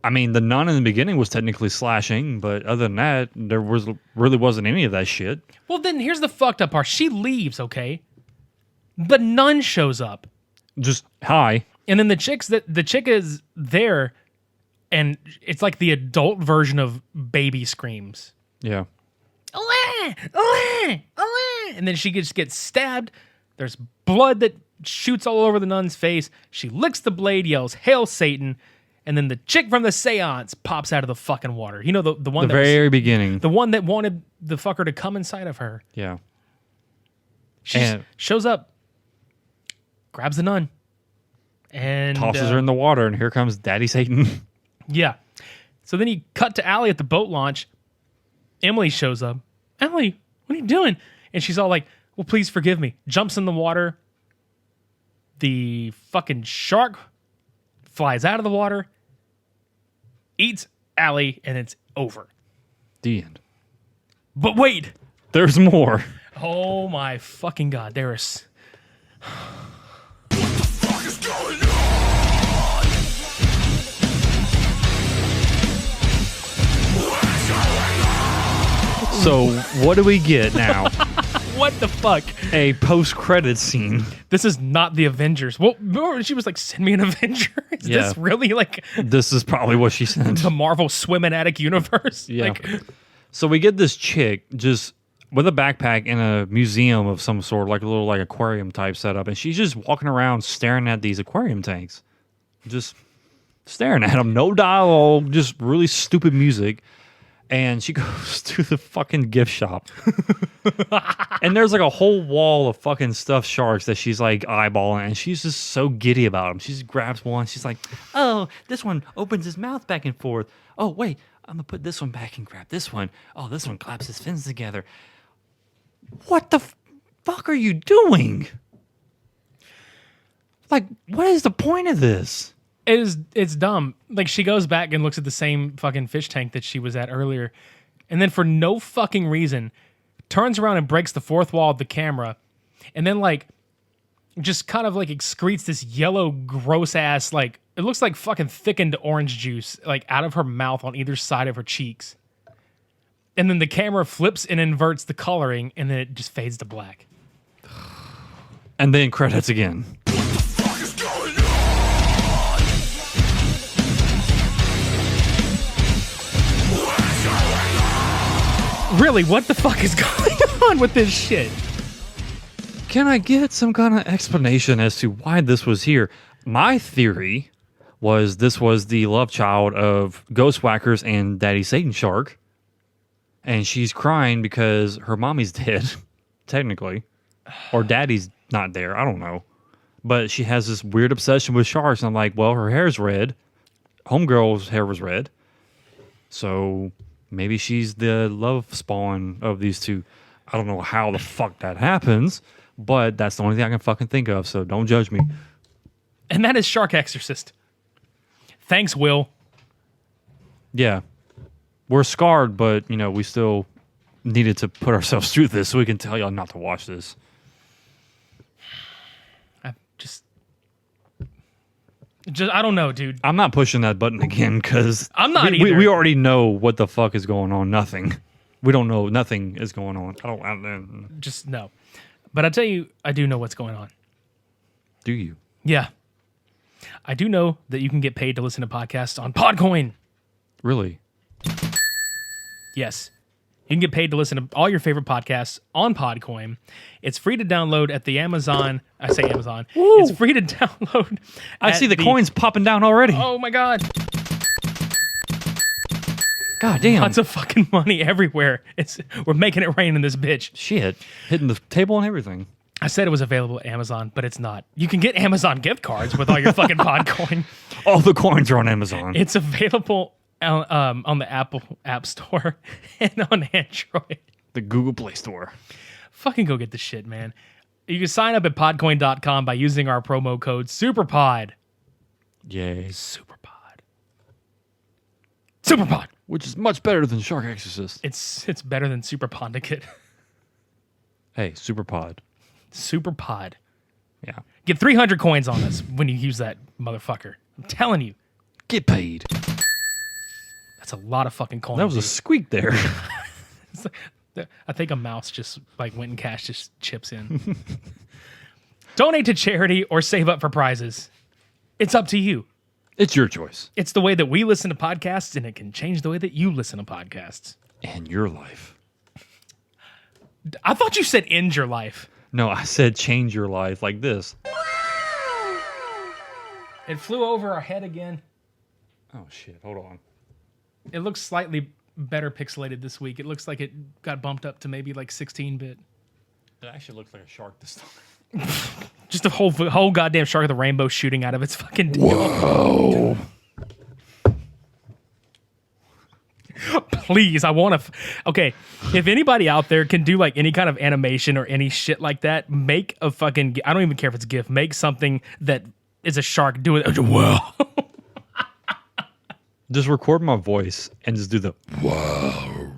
I mean, the nun in the beginning was technically slashing, but other than that, there really wasn't any of that shit. Well, then here's the fucked up part. She leaves, okay? The nun shows up. Just hi. And then the chick is there, and it's like the adult version of baby screams. Yeah. And then she just gets stabbed. There's blood that shoots all over the nun's face. She licks the blade, yells, "Hail Satan!" And then the chick from the seance pops out of the fucking water. You know, the one The very beginning. the one that wanted the fucker to come inside of her. Yeah. She shows up, grabs the nun, and Tosses her in the water, and here comes Daddy Satan. Yeah. So then you cut to Allie at the boat launch. Emily shows up. Allie, what are you doing? And she's all like, well, please forgive me. Jumps in the water. The fucking shark flies out of the water, eats Allie, and it's over. The end. But wait. There's more. Oh my fucking God. There is... So what do we get now? What the fuck? A post-credit scene. This is not the Avengers. Well, remember she was like, send me an Avenger? Is Yeah. this really like This is probably what she sent. the Marvel Swimming Attic universe? Yeah. Like, So we get this chick just with a backpack in a museum of some sort, like a little like aquarium type setup, and she's just walking around staring at these aquarium tanks. Just staring at them. No dialogue, just really stupid music. And she goes to the fucking gift shop. And there's like a whole wall of fucking stuffed sharks that she's like eyeballing. And she's just so giddy about them. She just grabs one. She's like, oh, this one opens his mouth back and forth. Oh, wait, I'm going to put this one back and grab this one. Oh, this one claps his fins together. What the fuck are you doing? Like, what is the point of this? it's dumb. Like, she goes back and looks at the same fucking fish tank that she was at earlier, and then for no fucking reason, turns around and breaks the fourth wall of the camera, and then like just kind of like excretes this yellow gross ass, like it looks like fucking thickened orange juice, like out of her mouth on either side of her cheeks. And then the camera flips and inverts the coloring, and then it just fades to black. And then credits again. Really, what the fuck is going on with this shit? Can I get some kind of explanation as to why this was here? My theory was this was the love child of Ghost Whackers and Daddy Satan Shark. And she's crying because her mommy's dead, technically. Or daddy's not there. I don't know. But she has this weird obsession with sharks. And I'm like, well, her hair's red. Homegirl's hair was red. So maybe she's the love spawn of these two. I don't know how the fuck that happens. But that's the only thing I can fucking think of. So don't judge me. And that is Shark Exorcist. Thanks, Will. Yeah. We're scarred, but, you know, we still needed to put ourselves through this so we can tell y'all not to watch this. I just I don't know, dude. I'm not pushing that button again because I'm not we either. already know what the fuck is going on. Nothing. We don't know. Nothing is going on. I don't. Just no. But I tell you, I do know what's going on. Do you? Yeah. I do know that you can get paid to listen to podcasts on Podcoin. Really? Yes. You can get paid to listen to all your favorite podcasts on Podcoin. It's free to download at the Amazon. I say Amazon. Woo. It's free to download. I see the coins popping down already. Oh my God. God damn. Lots of fucking money everywhere. We're making it rain in this bitch. Shit. Hitting the table and everything. I said it was available at Amazon, but it's not. You can get Amazon gift cards with all your fucking Podcoin. All the coins are on Amazon. It's available on the Apple App Store and on Android. The Google Play Store. Fucking go get the shit, man. You can sign up at podcoin.com by using our promo code SUPERPOD. Yay. SUPERPOD. SUPERPOD. Which is much better than Shark Exorcist. It's better than Super Pondicate. Hey, SuperPod. SuperPod. Yeah. Get 300 coins on us when you use that motherfucker. I'm telling you. Get paid. That's a lot of fucking coins. That was a squeak there. I think a mouse just like went and cashed his chips in. Donate to charity or save up for prizes. It's up to you. It's your choice. It's the way that we listen to podcasts, and it can change the way that you listen to podcasts. And your life. I thought you said end your life. No, I said change your life like this. It flew over our head again. Oh, shit. Hold on. It looks slightly better pixelated this week. It looks like it got bumped up to maybe like 16-bit. It actually looks like a shark this time. Just a whole goddamn shark of the rainbow shooting out of its fucking tail. Whoa. Please, I want to. Okay, if anybody out there can do like any kind of animation or any shit like that, make a fucking. I don't even care if it's a GIF. Make something that is a shark doing it. Whoa. Just record my voice and just do the whoa.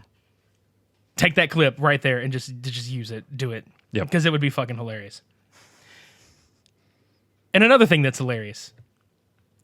Take that clip right there and just use it. Do it. Yep. Because it would be fucking hilarious. And another thing that's hilarious.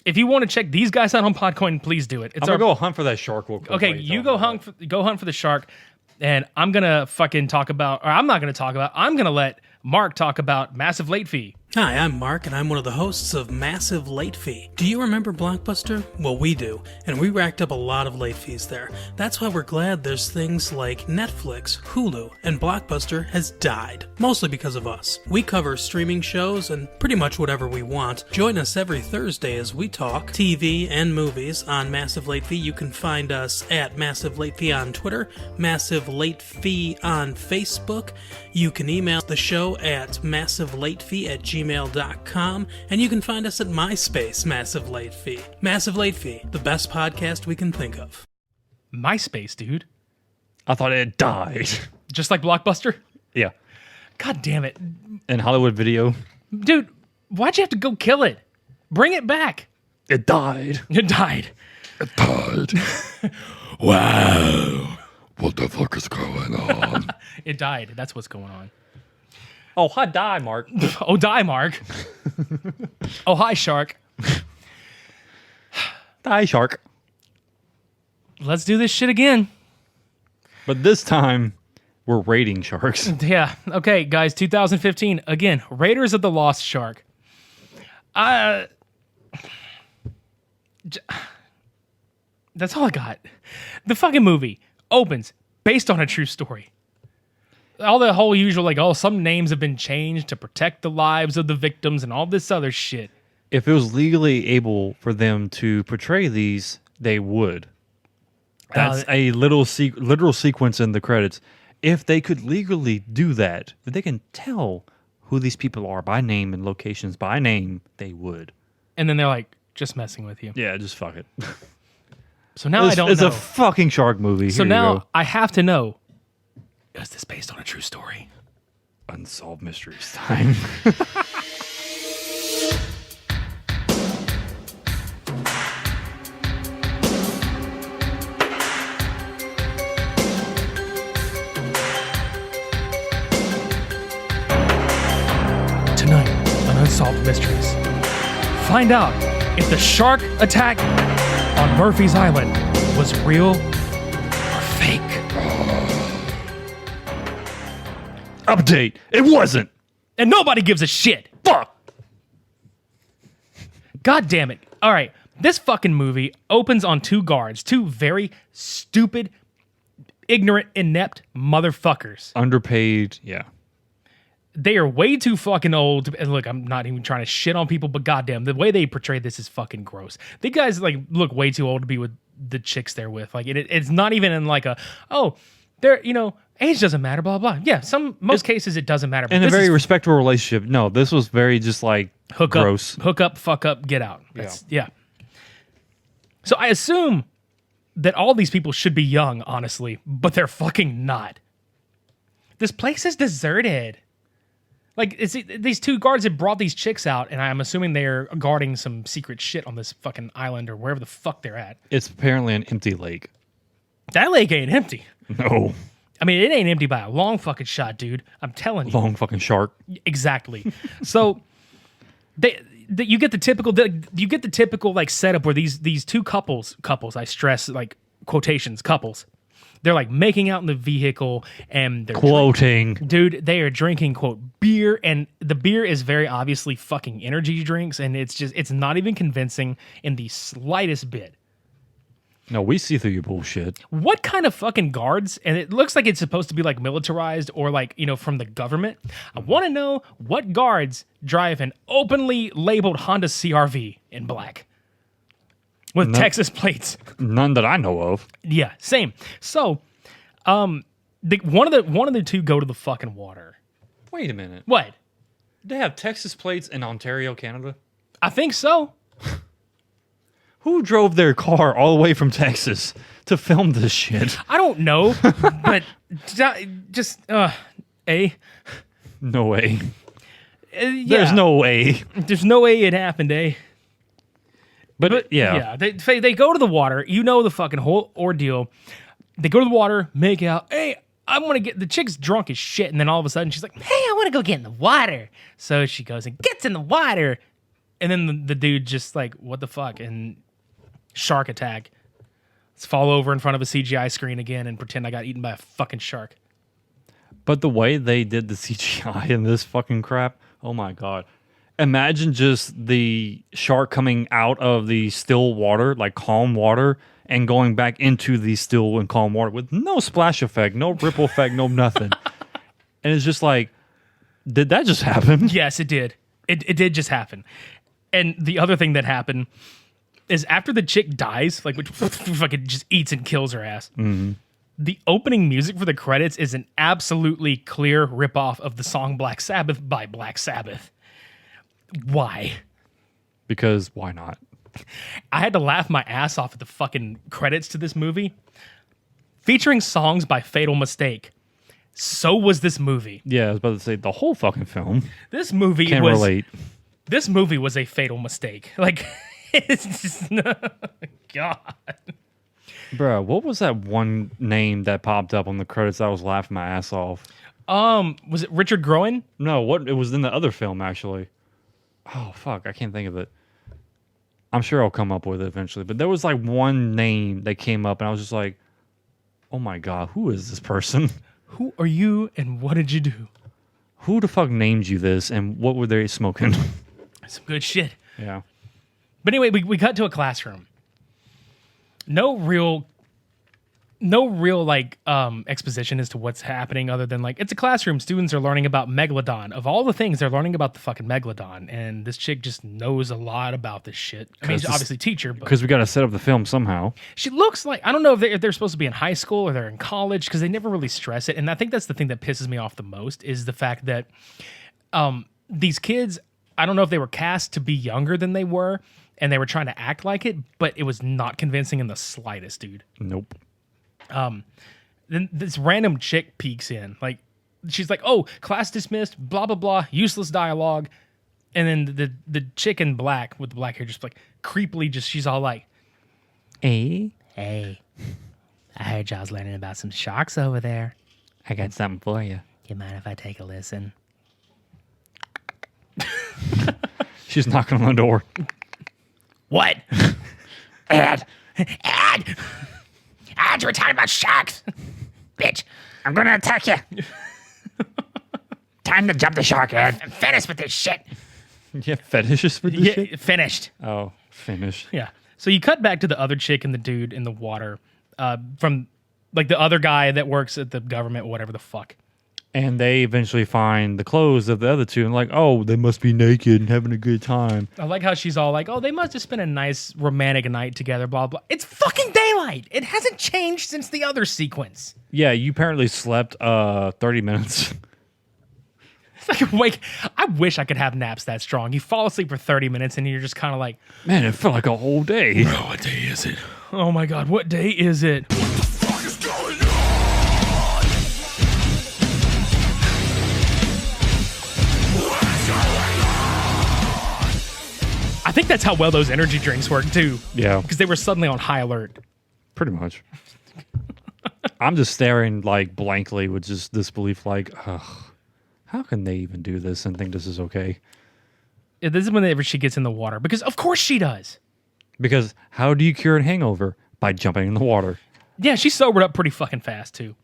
If you want to check these guys out on Podcoin, please do it. I'm gonna go hunt for that shark real quick. Okay, you go hunt for the shark, and I'm gonna fucking talk about, or I'm not gonna talk about. I'm gonna let Mark talk about massive late fee. Hi, I'm Mark, and I'm one of the hosts of Massive Late Fee. Do you remember Blockbuster? Well, we do, and we racked up a lot of late fees there. That's why we're glad there's things like Netflix, Hulu, and Blockbuster has died, mostly because of us. We cover streaming shows and pretty much whatever we want. Join us every Thursday as we talk TV and movies on Massive Late Fee. You can find us at Massive Late Fee on Twitter, Massive Late Fee on Facebook. You can email the show at massivelatefee@gmail.com, and you can find us at MySpace, Massive Late Fee. Massive Late Fee, the best podcast we can think of. MySpace, dude. I thought it died. Just like Blockbuster? Yeah. God damn it. And Hollywood Video. Dude, why'd you have to go kill it? Bring it back. It died. It died. It died. Wow. What the fuck is going on? It died. That's what's going on. Oh, hi, die, Mark. Oh, die, Mark. Oh, hi, Shark. Die, shark. Let's do this shit again. But this time, we're rating sharks. Yeah. Okay, guys, 2015. Again, Raiders of the Lost Shark. That's all I got. The fucking movie opens based on a true story. All the whole usual, like, oh, some names have been changed to protect the lives of the victims and all this other shit. If it was legally able for them to portray these, they would. That's a literal sequence in the credits. If they could legally do that, if they can tell who these people are by name and locations by name, they would. And then they're like, just messing with you. Yeah, just fuck it. So now I don't know. It's a fucking shark movie. So Here now you go. I have to know, is this based on a true story? Unsolved Mysteries time. Tonight on Unsolved Mysteries, find out if the shark attack on Murphy's Island was real or fake. Update. It wasn't. And nobody gives a shit. Fuck. God damn it. All right. This fucking movie opens on two guards, two very stupid, ignorant, inept motherfuckers. Underpaid. Yeah. They are way too fucking old. And look, I'm not even trying to shit on people, but goddamn, the way they portray this is fucking gross. The guys like look way too old to be with the chicks they're with. Like it's not even in like a, oh, they're, age doesn't matter, blah, blah. Yeah, most cases it doesn't matter. But In a this very is respectable relationship. No, this was very just like gross. hook up, fuck up, get out. Yeah. So I assume that all these people should be young, honestly, but they're fucking not. This place is deserted. Like, these two guards had brought these chicks out, and I'm assuming they're guarding some secret shit on this fucking island or wherever the fuck they're at. It's apparently an empty lake. That lake ain't empty. No. I mean, it ain't empty by a long fucking shot, dude. I'm telling you. Long fucking shark. Exactly. So you get the typical like setup where these two couples, I stress like quotations, couples, They're like making out in the vehicle and they're Quoting. dude, they are drinking, quote, beer, and the beer is very obviously fucking energy drinks, and it's not even convincing in the slightest bit. No, we see through your bullshit. What kind of fucking guards, and it looks like it's supposed to be like militarized or like, from the government. I want to know what guards drive an openly labeled Honda CRV in black with Texas plates. None that I know of. Yeah, same. So, one of the two go to the fucking water. Wait a minute. What? They have Texas plates in Ontario, Canada? I think so. Who drove their car all the way from Texas to film this shit? I don't know, but just A. No way. Yeah. There's no way. There's no way it happened, eh? But yeah. They go to the water. You know the fucking whole ordeal. They go to the water, make out. Hey, I want to get the chick's drunk as shit, and then all of a sudden she's like, "Hey, I want to go get in the water." So she goes and gets in the water, and then the dude just like, "What the fuck?" And shark attack. Let's fall over in front of a CGI screen again and pretend I got eaten by a fucking shark. But the way they did the CGI in this fucking crap, oh my god. Imagine just the shark coming out of the still water, like calm water, and going back into the still and calm water with no splash effect, no ripple effect, no nothing. And it's just like, did that just happen? Yes, it did. It did just happen. And the other thing that happened is after the chick dies, like which fucking just eats and kills her ass. Mm-hmm. The opening music for the credits is an absolutely clear ripoff of the song Black Sabbath by Black Sabbath. Why? Because why not? I had to laugh my ass off at the fucking credits to this movie. Featuring songs by Fatal Mistake. So was this movie. Yeah, I was about to say the whole fucking film. This movie Can't relate. This movie was a fatal mistake. Like, it's just, God. Bro, what was that one name that popped up on the credits that I was laughing my ass off? Was it Richard Groen? No, what it was in the other film actually. Oh fuck, I can't think of it. I'm sure I'll come up with it eventually. But there was like one name that came up and I was just like, oh my god, who is this person? Who are you and what did you do? Who the fuck named you this and what were they smoking? Some good shit. Yeah. But anyway, we cut to a classroom. No real like exposition as to what's happening other than like it's a classroom. Students are learning about Megalodon. Of all the things, they're learning about the fucking Megalodon, and this chick just knows a lot about this shit. I mean, she's obviously a teacher, but because we got to set up the film somehow. she looks like I don't know if they're supposed to be in high school or they're in college because they never really stress it. And I think that's the thing that pisses me off the most is the fact that these kids, I don't know if they were cast to be younger than they were, and they were trying to act like it, but it was not convincing in the slightest, dude. Nope. Then this random chick peeks in. Like, she's like, oh, class dismissed, blah, blah, blah, useless dialogue. And then the chick in black with the black hair just like creepily she's all like, Hey, I heard y'all's learning about some sharks over there. I got something for you. You mind if I take a listen? She's knocking on the door. What? Ad, we're talking about sharks. Bitch, I'm gonna attack you. Time to jump the shark, Ed. I'm finished with this shit. Yeah, fetishes for this shit? Finished. Oh, finished. Yeah. So you cut back to the other chick and the dude in the water from like the other guy that works at the government, whatever the fuck. And they eventually find the clothes of the other two and like, oh, they must be naked and having a good time. I like how she's all like, oh, they must have spent a nice romantic night together, blah, blah. It's fucking daylight. It hasn't changed since the other sequence. Yeah, you apparently slept 30 minutes. It's like, I wish I could have naps that strong. You fall asleep for 30 minutes and you're just kind of like, man, it felt like a whole day. Bro, what day is it? Oh my God, what day is it? What the fuck is going on? I think that's how well those energy drinks work too. Yeah. Because they were suddenly on high alert. Pretty much. I'm just staring like blankly with just disbelief like, ugh, how can they even do this and think this is okay? Yeah, this is whenever she gets in the water. Because of course she does. Because how do you cure a hangover? By jumping in the water. Yeah, she sobered up pretty fucking fast too.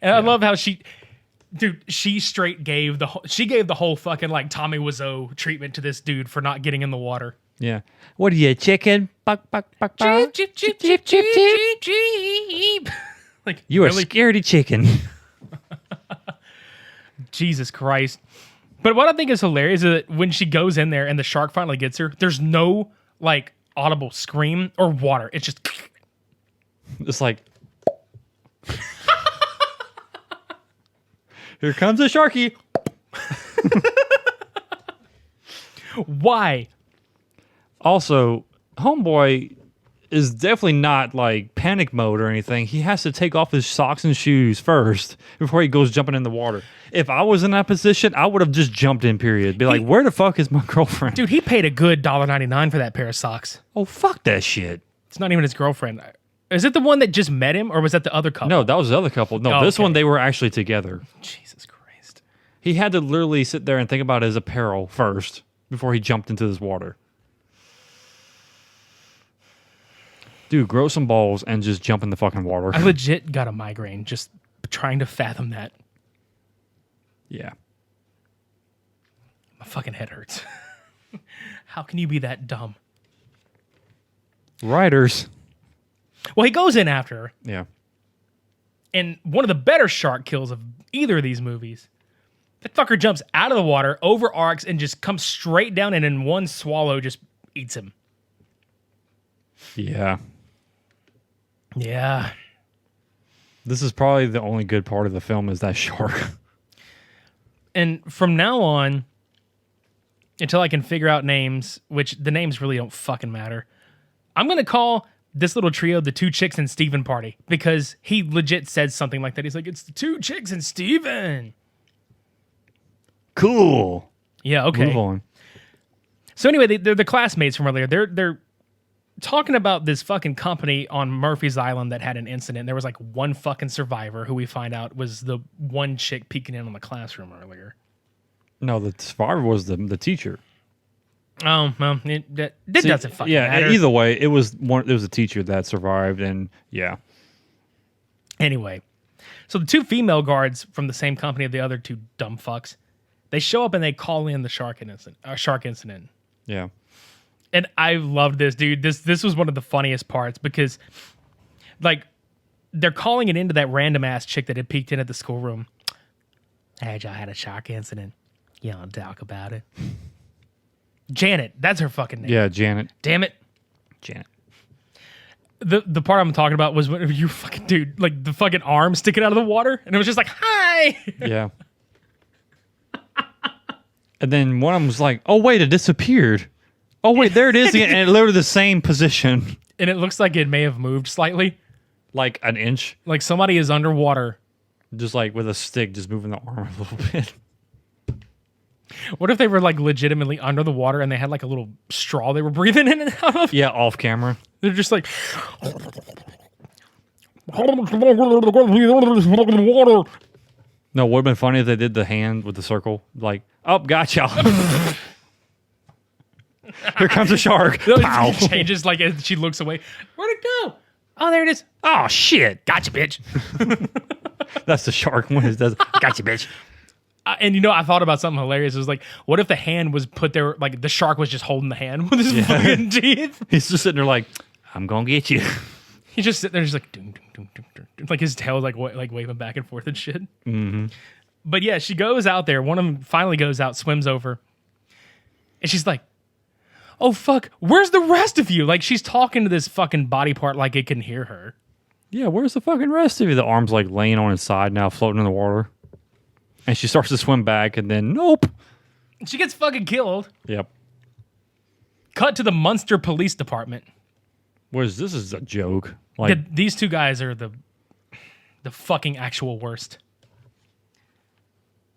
And I love how she straight gave the whole fucking like Tommy Wiseau treatment to this dude for not getting in the water. Yeah. What are you, chicken? Buck, buck, buck, buck. Cheep, cheep, cheep, cheep, cheep, cheep. Like, You are really? scaredy chicken. Jesus Christ. But what I think is hilarious is that when she goes in there and the shark finally gets her, there's no like audible scream or water. It's just It's like, here comes a sharky. why? Also, homeboy is definitely not like panic mode or anything. He has to take off his socks and shoes first before he goes jumping in the water. If I was in that position, I would have just jumped in, period. Be like, where the fuck is my girlfriend? Dude, he paid a good $1.99 for that pair of socks. Oh, fuck that shit. It's not even his girlfriend. Is it the one that just met him or was that the other couple? No, that was the other couple. No, Oh, this okay. one, they were actually together. Jesus Christ. He had to literally sit there and think about his apparel first before he jumped into this water. Dude, grow some balls and just jump in the fucking water. I legit got a migraine just trying to fathom that. Yeah. My fucking head hurts. How can you be that dumb? Writers. Well, he goes in after her, Yeah. and one of the better shark kills of either of these movies. That fucker jumps out of the water, over arcs, and just comes straight down, and in one swallow just eats him. Yeah. Yeah. This is probably the only good part of the film is that shark. And from now on, until I can figure out names, which the names really don't fucking matter, I'm going to call this little trio the Two Chicks and Steven Party, because he legit said something like that. He's like, it's the Two Chicks and Steven. Cool. Yeah, okay. Move on. So anyway, they're the classmates from earlier. They're talking about this fucking company on Murphy's Island that had an incident. There was like one fucking survivor who we find out was the one chick peeking in on the classroom earlier. No, the survivor was the teacher. Oh, well, it doesn't fucking matter. Either way, it was a teacher that survived, and yeah. Anyway, so the two female guards from the same company of the other two dumb fucks, they show up and they call in the shark incident. Yeah. And I loved this, dude. This was one of the funniest parts because, like, they're calling it into that random ass chick that had peeked in at the schoolroom. Hey, y'all had a shark incident. You don't talk about it. Janet, that's her fucking name. Yeah, Janet. Damn it. Janet. The part I'm talking about was when you fucking dude, like the fucking arm sticking out of the water, and it was just like, hi. Yeah. And then one of them was like, oh, wait, it disappeared. Oh, wait, there it is again. And it literally the same position. And it looks like it may have moved slightly. Like an inch. Like somebody is underwater. Just like with a stick, just moving the arm a little bit. What if they were like legitimately under the water and they had like a little straw they were breathing in and out of? Yeah, off camera. They're just like, No, it would have been funny if they did the hand with the circle. Like, oh, gotcha. Here comes a shark. Pow. it changes like as she looks away. Where'd it go? Oh, there it is. Oh, shit. Gotcha, bitch. That's the shark when it does. Gotcha, bitch. And you know, I thought about something hilarious. It was like, what if the hand was put there, like the shark was just holding the hand with his fucking teeth? He's just sitting there like, I'm going to get you. He's just sitting there, just like, ding, ding, ding, ding, ding. Like his tail, like waving back and forth and shit. Mm-hmm. But yeah, she goes out there. One of them finally goes out, swims over, and she's like, "Oh fuck, where's the rest of you?" Like she's talking to this fucking body part like it can hear her. Yeah, where's the fucking rest of you? The arm's like laying on his side now, floating in the water. And she starts to swim back, and then nope. She gets fucking killed. Yep. Cut to the Munster Police Department. Whereas this is a joke. Like These two guys are the fucking actual worst.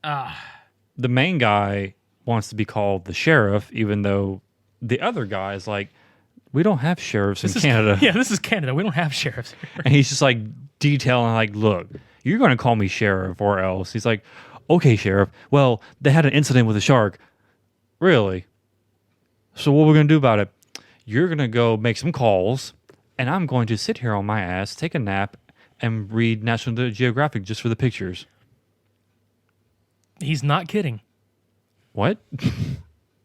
the main guy wants to be called the sheriff, even though the other guy is like, we don't have sheriffs in Canada. Yeah, this is Canada. We don't have sheriffs here. And he's just like detailing, like, look, you're going to call me sheriff or else. He's like, okay, sheriff. Well, they had an incident with a shark. Really? So what we're going to do about it? You're going to go make some calls, and I'm going to sit here on my ass, take a nap, and read National Geographic just for the pictures. He's not kidding. What?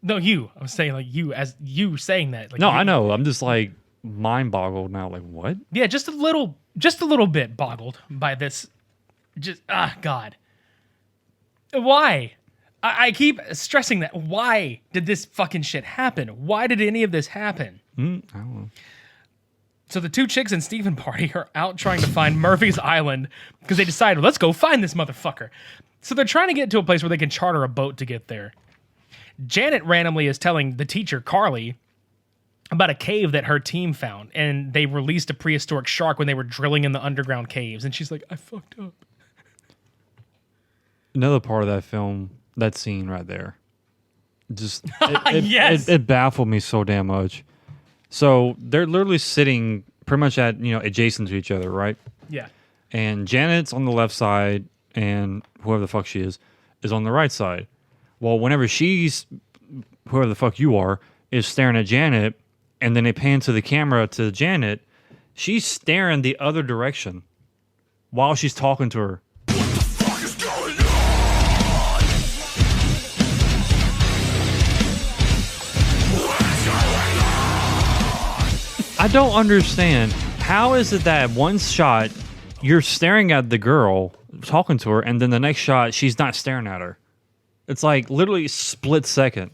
No, you. I was saying like you as you saying that. Like, No, you, I know. I'm just like mind boggled now. Like what? Yeah, just a little bit boggled by this. Just God. Why? I keep stressing that. Why did this fucking shit happen? Why did any of this happen? I don't know. So the two chicks in Stephen Party are out trying to find Murphy's Island because they decided, let's go find this motherfucker. So they're trying to get to a place where they can charter a boat to get there. Janet randomly is telling the teacher, Carly, about a cave that her team found, and they released a prehistoric shark when they were drilling in the underground caves. And she's like, I fucked up. Another part of that film, that scene right there, just Yes. it baffled me so damn much. So they're literally sitting pretty much at adjacent to each other, right? Yeah. And Janet's on the left side, and whoever the fuck she is on the right side. Well, whenever whoever the fuck you are, is staring at Janet, and then they pan to the camera to Janet, she's staring the other direction while she's talking to her. I don't understand. How is it that one shot you're staring at the girl, talking to her, and then the next shot she's not staring at her? It's like literally split second.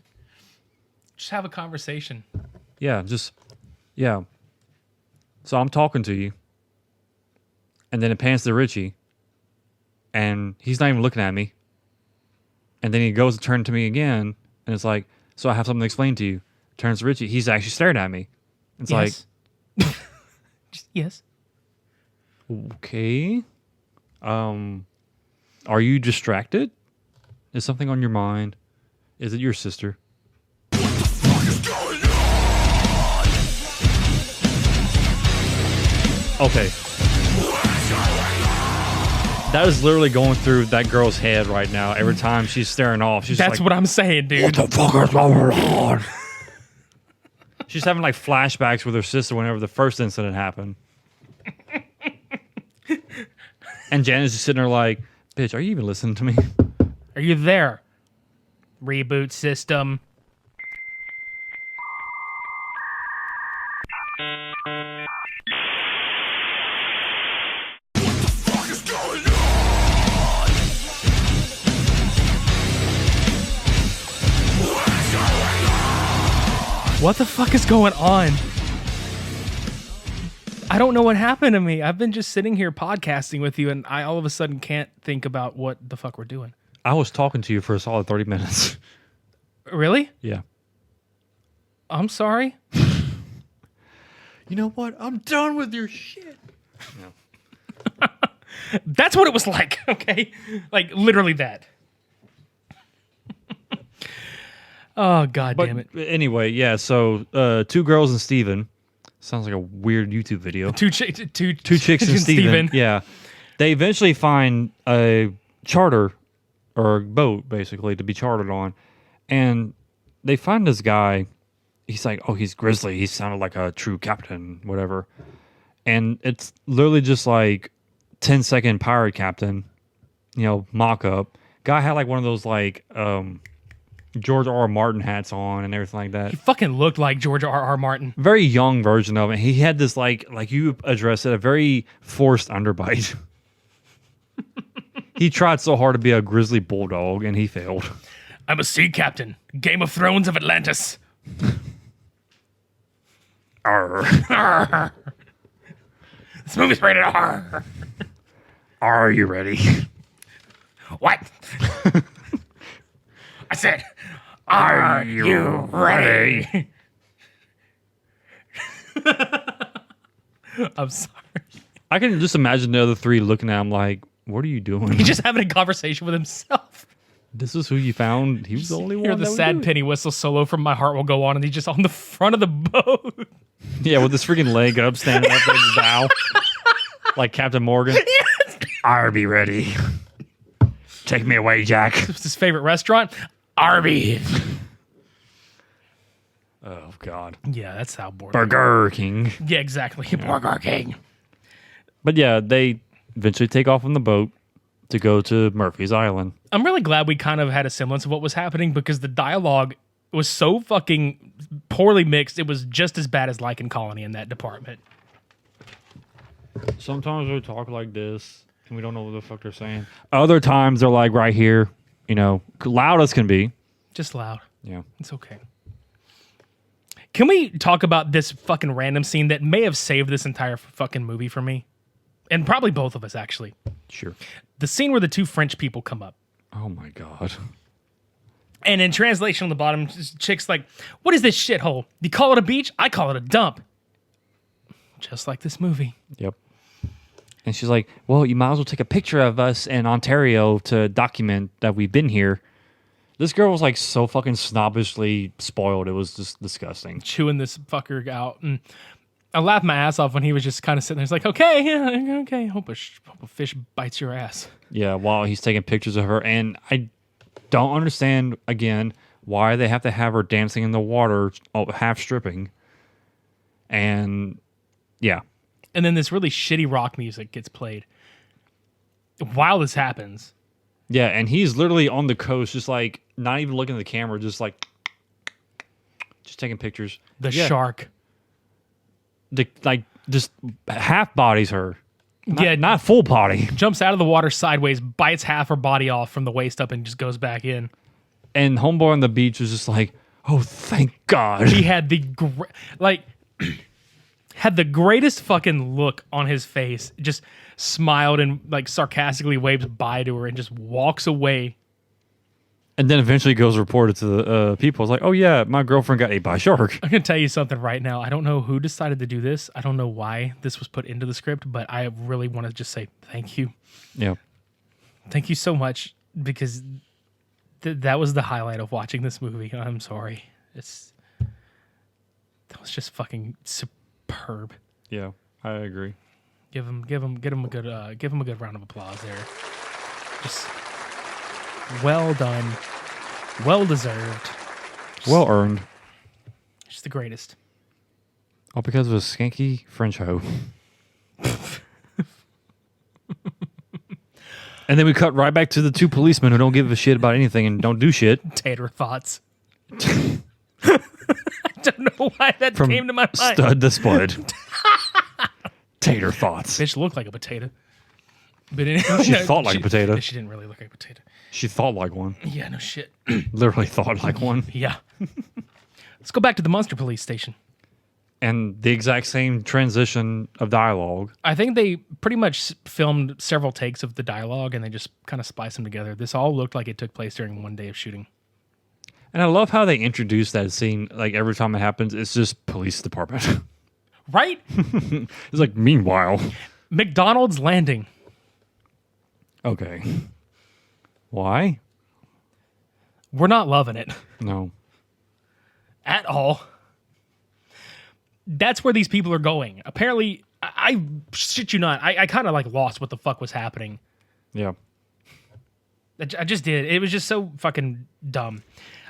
Just have a conversation. Yeah. So I'm talking to you, and then it pans to Richie, and he's not even looking at me. And then he goes to turn to me again, and it's like, so I have something to explain to you. Turns to Richie, he's actually staring at me. It's like, yes. Okay. Are you distracted? Is something on your mind? Is it your sister? Okay. That is literally going through that girl's head right now. Every time she's staring off, she's That's like, what I'm saying, dude. what the fuck is going on? She's having like flashbacks with her sister whenever the first incident happened. And Janet's just sitting there like, bitch, are you even listening to me? Are you there? Reboot system. What the fuck is going on? I don't know what happened to me. I've been just sitting here podcasting with you, and I all of a sudden can't think about what the fuck we're doing. I was talking to you for a solid 30 minutes. Really? Yeah. I'm sorry. You know what? I'm done with your shit. No. That's what it was like, okay? Like, literally that. Oh, God damn it. Anyway, yeah, so two girls and Steven. Sounds like a weird YouTube video. Two chicks and Steven. Yeah. They eventually find a charter or a boat, basically, to be chartered on. And they find this guy. He's like, oh, he's grizzly. He sounded like a true captain, whatever. And it's literally just like 10-second pirate captain, mock-up. Guy had like one of those like George R. Martin hats on and everything like that. He fucking looked like George R. Martin. Very young version of it. He had this like you addressed it, a very forced underbite. He tried so hard to be a grizzly bulldog and he failed. I'm a sea captain. Game of Thrones of Atlantis. Arr. Arr. This movie's rated R. Are you ready? What? I said, are you ready? I'm sorry. I can just imagine the other three looking at him like, what are you doing? He's just having a conversation with himself. This is who you found. He was the only Hear one. the that would sad do it. penny whistle solo from My Heart Will Go On, and he's just on the front of the boat. Yeah, with his freaking leg up, standing up in his bow. Like Captain Morgan. Yes. I'll be ready. Take me away, Jack. What's his favorite restaurant? Arby's. Oh, God. Yeah, that's how bored. Burger King. Yeah, exactly. Burger King. But yeah, they eventually take off on the boat to go to Murphy's Island. I'm really glad we kind of had a semblance of what was happening because the dialogue was so fucking poorly mixed. It was just as bad as Lycan Colony in that department. Sometimes we talk like this and we don't know what the fuck they're saying. Other times they're like right here, loud as can be. Just loud. Yeah. It's okay. Can we talk about this fucking random scene that may have saved this entire fucking movie for me? And probably both of us, actually. Sure. The scene where the two French people come up. Oh my God. And in translation on the bottom, this chick's like, what is this shithole? You call it a beach? I call it a dump. Just like this movie. Yep. And she's like, well, you might as well take a picture of us in Ontario to document that we've been here. This girl was like so fucking snobbishly spoiled. It was just disgusting. Chewing this fucker out. And I laughed my ass off when he was just kind of sitting there. He's like, okay, yeah, okay. Hope a fish bites your ass. Yeah, while he's taking pictures of her. And I don't understand, again, why they have to have her dancing in the water, half stripping. And yeah. And then this really shitty rock music gets played while this happens. Yeah, and he's literally on the coast, just like, not even looking at the camera, just taking pictures. The shark. Just half bodies her. Yeah, not full body. Jumps out of the water sideways, bites half her body off from the waist up, and just goes back in. And homeboy on the beach was just like, oh, thank God. He had had the greatest fucking look on his face. Just smiled and like sarcastically waves bye to her and just walks away. And then eventually goes reported to the people. It's like, oh yeah, my girlfriend got ate by a shark. I'm going to tell you something right now. I don't know who decided to do this. I don't know why this was put into the script, but I really want to just say thank you. Yeah. Thank you so much because that was the highlight of watching this movie. I'm sorry. That was just fucking superb. Yeah, I agree. Give him a good round of applause there. Just well done, well deserved, well earned. Just the greatest. All because of a skanky French hoe. And then we cut right back to the two policemen who don't give a shit about anything and don't do shit. Tater thoughts. I don't know why that From came to my mind. Stud the Spud. Tater thoughts. Bitch looked like a potato. But anyway, She thought like a potato. She didn't really look like a potato. She thought like one. Yeah, no shit. Literally thought like one. Yeah. Let's go back to the Munster police station. And the exact same transition of dialogue. I think they pretty much filmed several takes of the dialogue and they just kind of spliced them together. This all looked like it took place during one day of shooting. And I love how they introduce that scene. Like every time it happens, it's just police department. Right? It's like, meanwhile. McDonald's landing. Okay. Why? We're not loving it. No. At all. That's where these people are going. Apparently, I shit you not, I kind of like lost what the fuck was happening. Yeah. I just did. It was just so fucking dumb.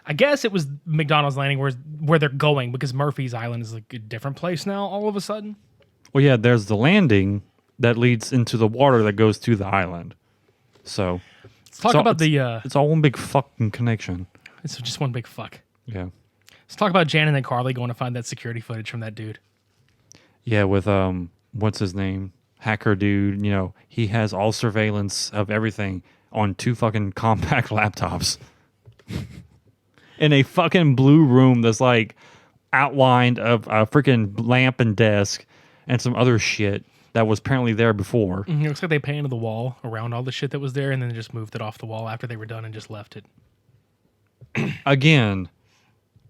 I guess it was McDonald's landing where they're going because Murphy's Island is like a different place now all of a sudden. Well, yeah, there's the landing that leads into the water that goes to the island. So let's talk about it's all one big fucking connection. It's just one big fuck. Yeah. Let's talk about Jan and then Carly going to find that security footage from that dude. Yeah, with what's his name? Hacker dude, he has all surveillance of everything on two fucking compact laptops. In a fucking blue room that's like outlined of a freaking lamp and desk and some other shit that was apparently there before. It looks like they painted the wall around all the shit that was there and then just moved it off the wall after they were done and just left it. Again.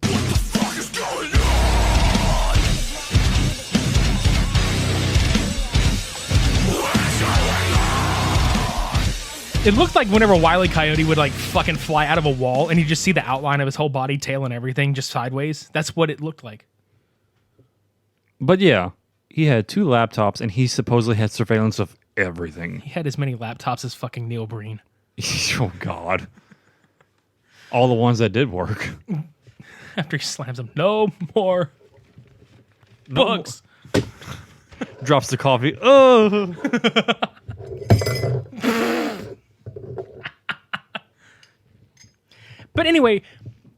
What the fuck is going on? It looked like whenever Wile E. Coyote would like fucking fly out of a wall and you just see the outline of his whole body, tail and everything just sideways. That's what it looked like. But yeah, he had two laptops and he supposedly had surveillance of everything. He had as many laptops as fucking Neil Breen. Oh, God. All the ones that did work. After he slams them, no more books. Drops the coffee. Oh. But anyway,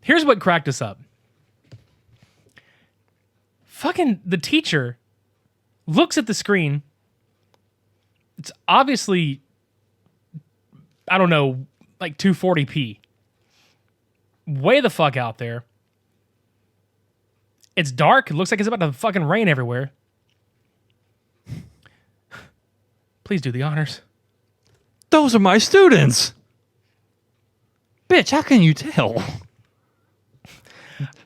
here's what cracked us up. Fucking the teacher looks at the screen. It's obviously, I don't know, like 240p. Way the fuck out there. It's dark. It looks like it's about to fucking rain everywhere. Please do the honors. Those are my students. Bitch, how can you tell?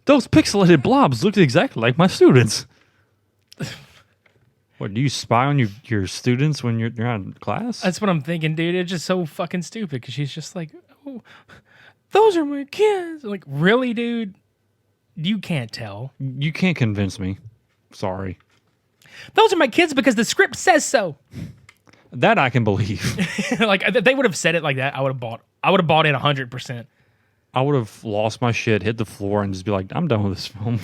Those pixelated blobs looked exactly like my students. What, do you spy on your students when you're out in class? That's what I'm thinking, dude. It's just so fucking stupid because she's just like, oh, those are my kids. I'm like, really, dude? You can't tell. You can't convince me. Sorry. Those are my kids because the script says so. That I can believe. Like, if they would have said it like that, I would have bought it 100%. I would have lost my shit, hit the floor, and just be like, I'm done with this film.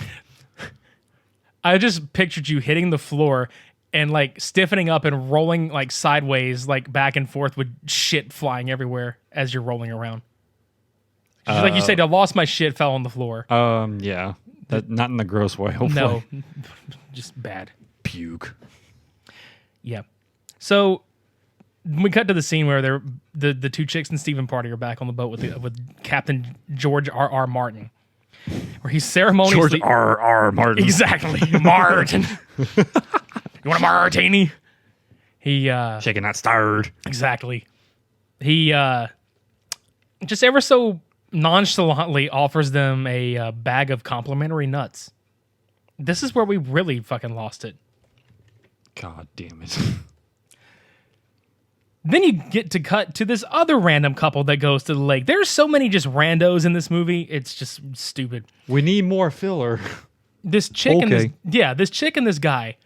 I just pictured you hitting the floor and like stiffening up and rolling like sideways, like back and forth with shit flying everywhere as you're rolling around. Just like you said, I lost my shit, fell on the floor. Yeah. That, not in the gross way, hopefully. No, just bad. Puke. Yeah. So we cut to the scene where the two chicks and Stephen Party are back on the boat with Captain George R.R. Martin, where he's ceremoniously... George R.R. Martin. Exactly. Martin. You want a martini? He... Shaken, not stirred. Exactly. He just ever so nonchalantly offers them a bag of complimentary nuts. This is where we really fucking lost it. God damn it. Then you get to cut to this other random couple that goes to the lake. There's so many just randos in this movie. It's just stupid. We need more filler. This chick and Okay. this chick and this guy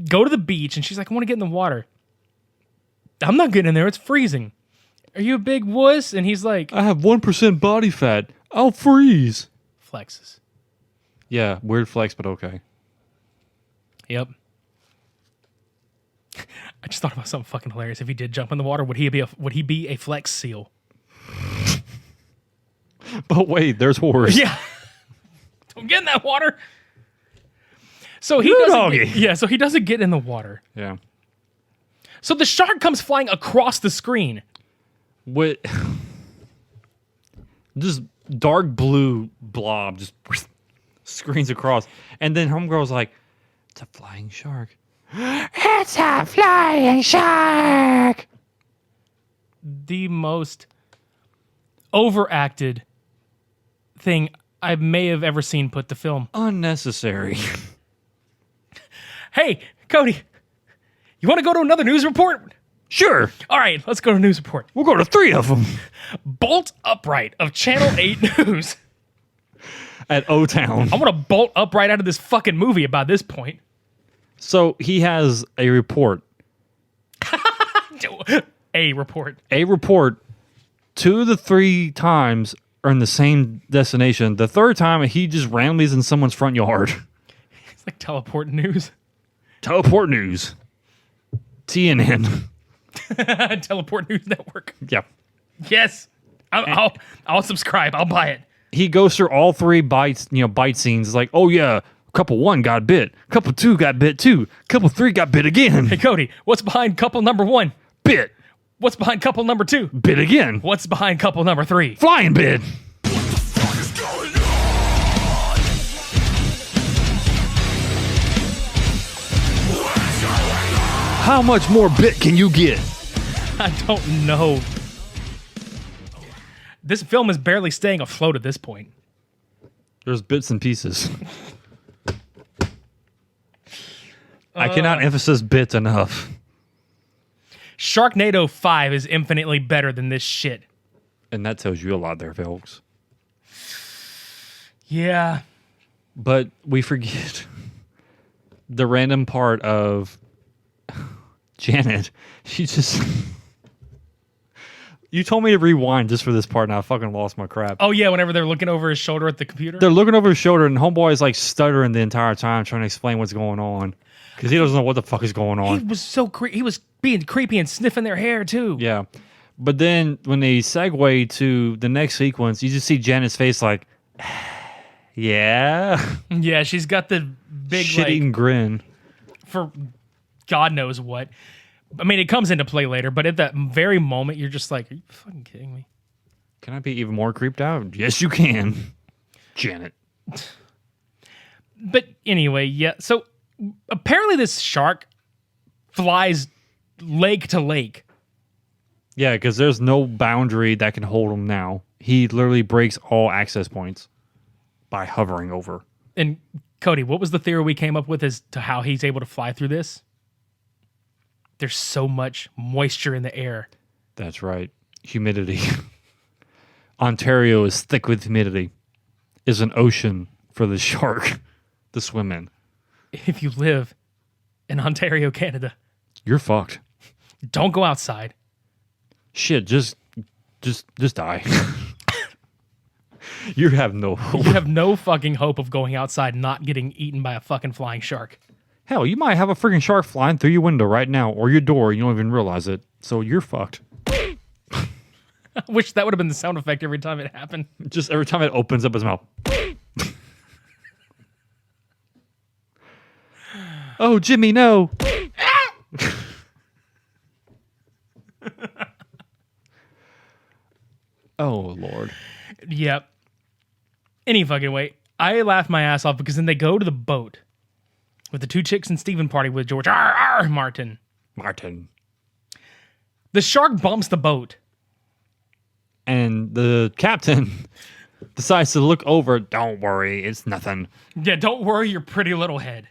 go to the beach and she's like, I want to get in the water. I'm not getting in there. It's freezing. Are you a big wuss? And he's like, I have 1% body fat. I'll freeze. flexes. Yeah, weird flex, but okay. Yep. I just thought about something fucking hilarious. If he did jump in the water, would he be a flex seal? But wait, there's horse. Yeah. Don't get in that water. So he You doesn't doggy. so he doesn't get in the water. Yeah. So the shark comes flying across the screen. What? Just dark blue blob just screens across. And then Homegirl's like, it's a flying shark. It's a flying shark. The most overacted thing I may have ever seen put to film. Unnecessary. Hey, Cody, you want to go to another news report? Sure. All right, let's go to news report. We'll go to 3 of them. Bolt upright of Channel 8 News. At O-Town. I want to bolt upright out of this fucking movie about this point. So he has a report. A report. A report 2 of the 3 times are in the same destination. The 3rd time, he just randomly is in someone's front yard. It's like teleport news. Teleport news. TNN. Teleport News Network. Yep. Yes. I'll subscribe. I'll buy it. He goes through all 3 bite scenes. It's like, oh yeah, couple 1 got bit. Couple 2 got bit too. Couple 3 got bit again. Hey, Cody, what's behind couple number 1? Bit. What's behind couple number 2? Bit again. What's behind couple number 3? Flying bit. What is going on? What's going on? How much more bit can you get? I don't know. This film is barely staying afloat at this point. There's bits and pieces. I cannot emphasize bits enough. Sharknado 5 is infinitely better than this shit. And that tells you a lot there, folks. Yeah. But we forget the random part of Janet. She just... You told me to rewind just for this part, and I fucking lost my crap. Oh, yeah, whenever they're looking over his shoulder at the computer. They're looking over his shoulder, and Homeboy is like stuttering the entire time trying to explain what's going on. Because he doesn't know what the fuck is going He on. was so he was being creepy and sniffing their hair, too. Yeah. But then when they segue to the next sequence, you just see Janet's face like, yeah. Yeah, she's got the big shit-eating grin. for God knows what. I mean, it comes into play later, but at that very moment, you're just like, are you fucking kidding me? Can I be even more creeped out? Yes, you can. Janet. But anyway, yeah. So apparently this shark flies lake to lake. Yeah, because there's no boundary that can hold him now. He literally breaks all access points by hovering over. And Cody, what was the theory we came up with as to how he's able to fly through this? There's so much moisture in the air. That's right. Humidity. Ontario is thick with humidity. Is an ocean for the shark to swim in. If you live in Ontario, Canada, You're fucked. don't go outside. Shit, just die. You have no hope. You have no fucking hope of going outside and not getting eaten by a fucking flying shark. Hell, you might have a freaking shark flying through your window right now or your door. You don't even realize it. So you're fucked. I wish that would have been the sound effect every time it happened. Just every time it opens up its mouth. Oh, Jimmy, no. Oh, Lord. Yep. Any fucking way. I laughed my ass off because then they go to the boat with the two chicks and Stephen party with George Martin. Martin. The shark bumps the boat. And the captain decides to look over. Don't worry, it's nothing. Yeah, don't worry your pretty little head.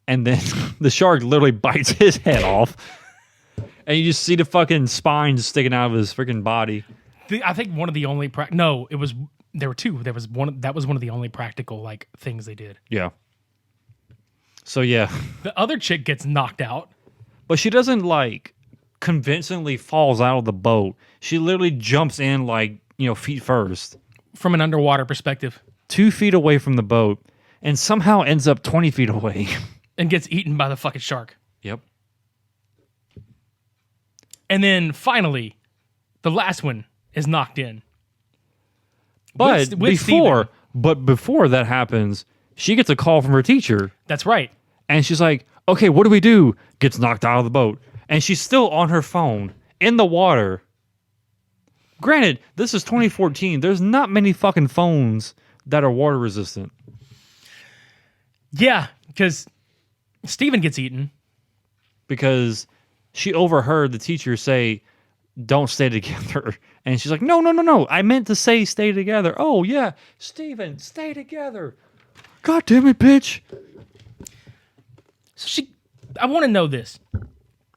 And then the shark literally bites his head off. And you just see the fucking spines sticking out of his freaking body. I think one of the only there were two. There was one that was one of the only practical like things they did. Yeah. So yeah. The other chick gets knocked out. But she doesn't like convincingly falls out of the boat. She literally jumps in like, feet first. From an underwater perspective. 2 feet away from the boat and somehow ends up 20 feet away. And gets eaten by the fucking shark. Yep. And then finally, the last one is knocked in. But With before that happens, she gets a call from her teacher. That's right. And she's like, okay, what do we do? Gets knocked out of the boat. And she's still on her phone in the water. Granted, this is 2014. There's not many fucking phones that are water resistant. Yeah, because Steven gets eaten. Because she overheard the teacher say, don't stay together. And she's like, no. I meant to say stay together. Oh, yeah. Steven, stay together. God damn it, bitch. So I want to know this.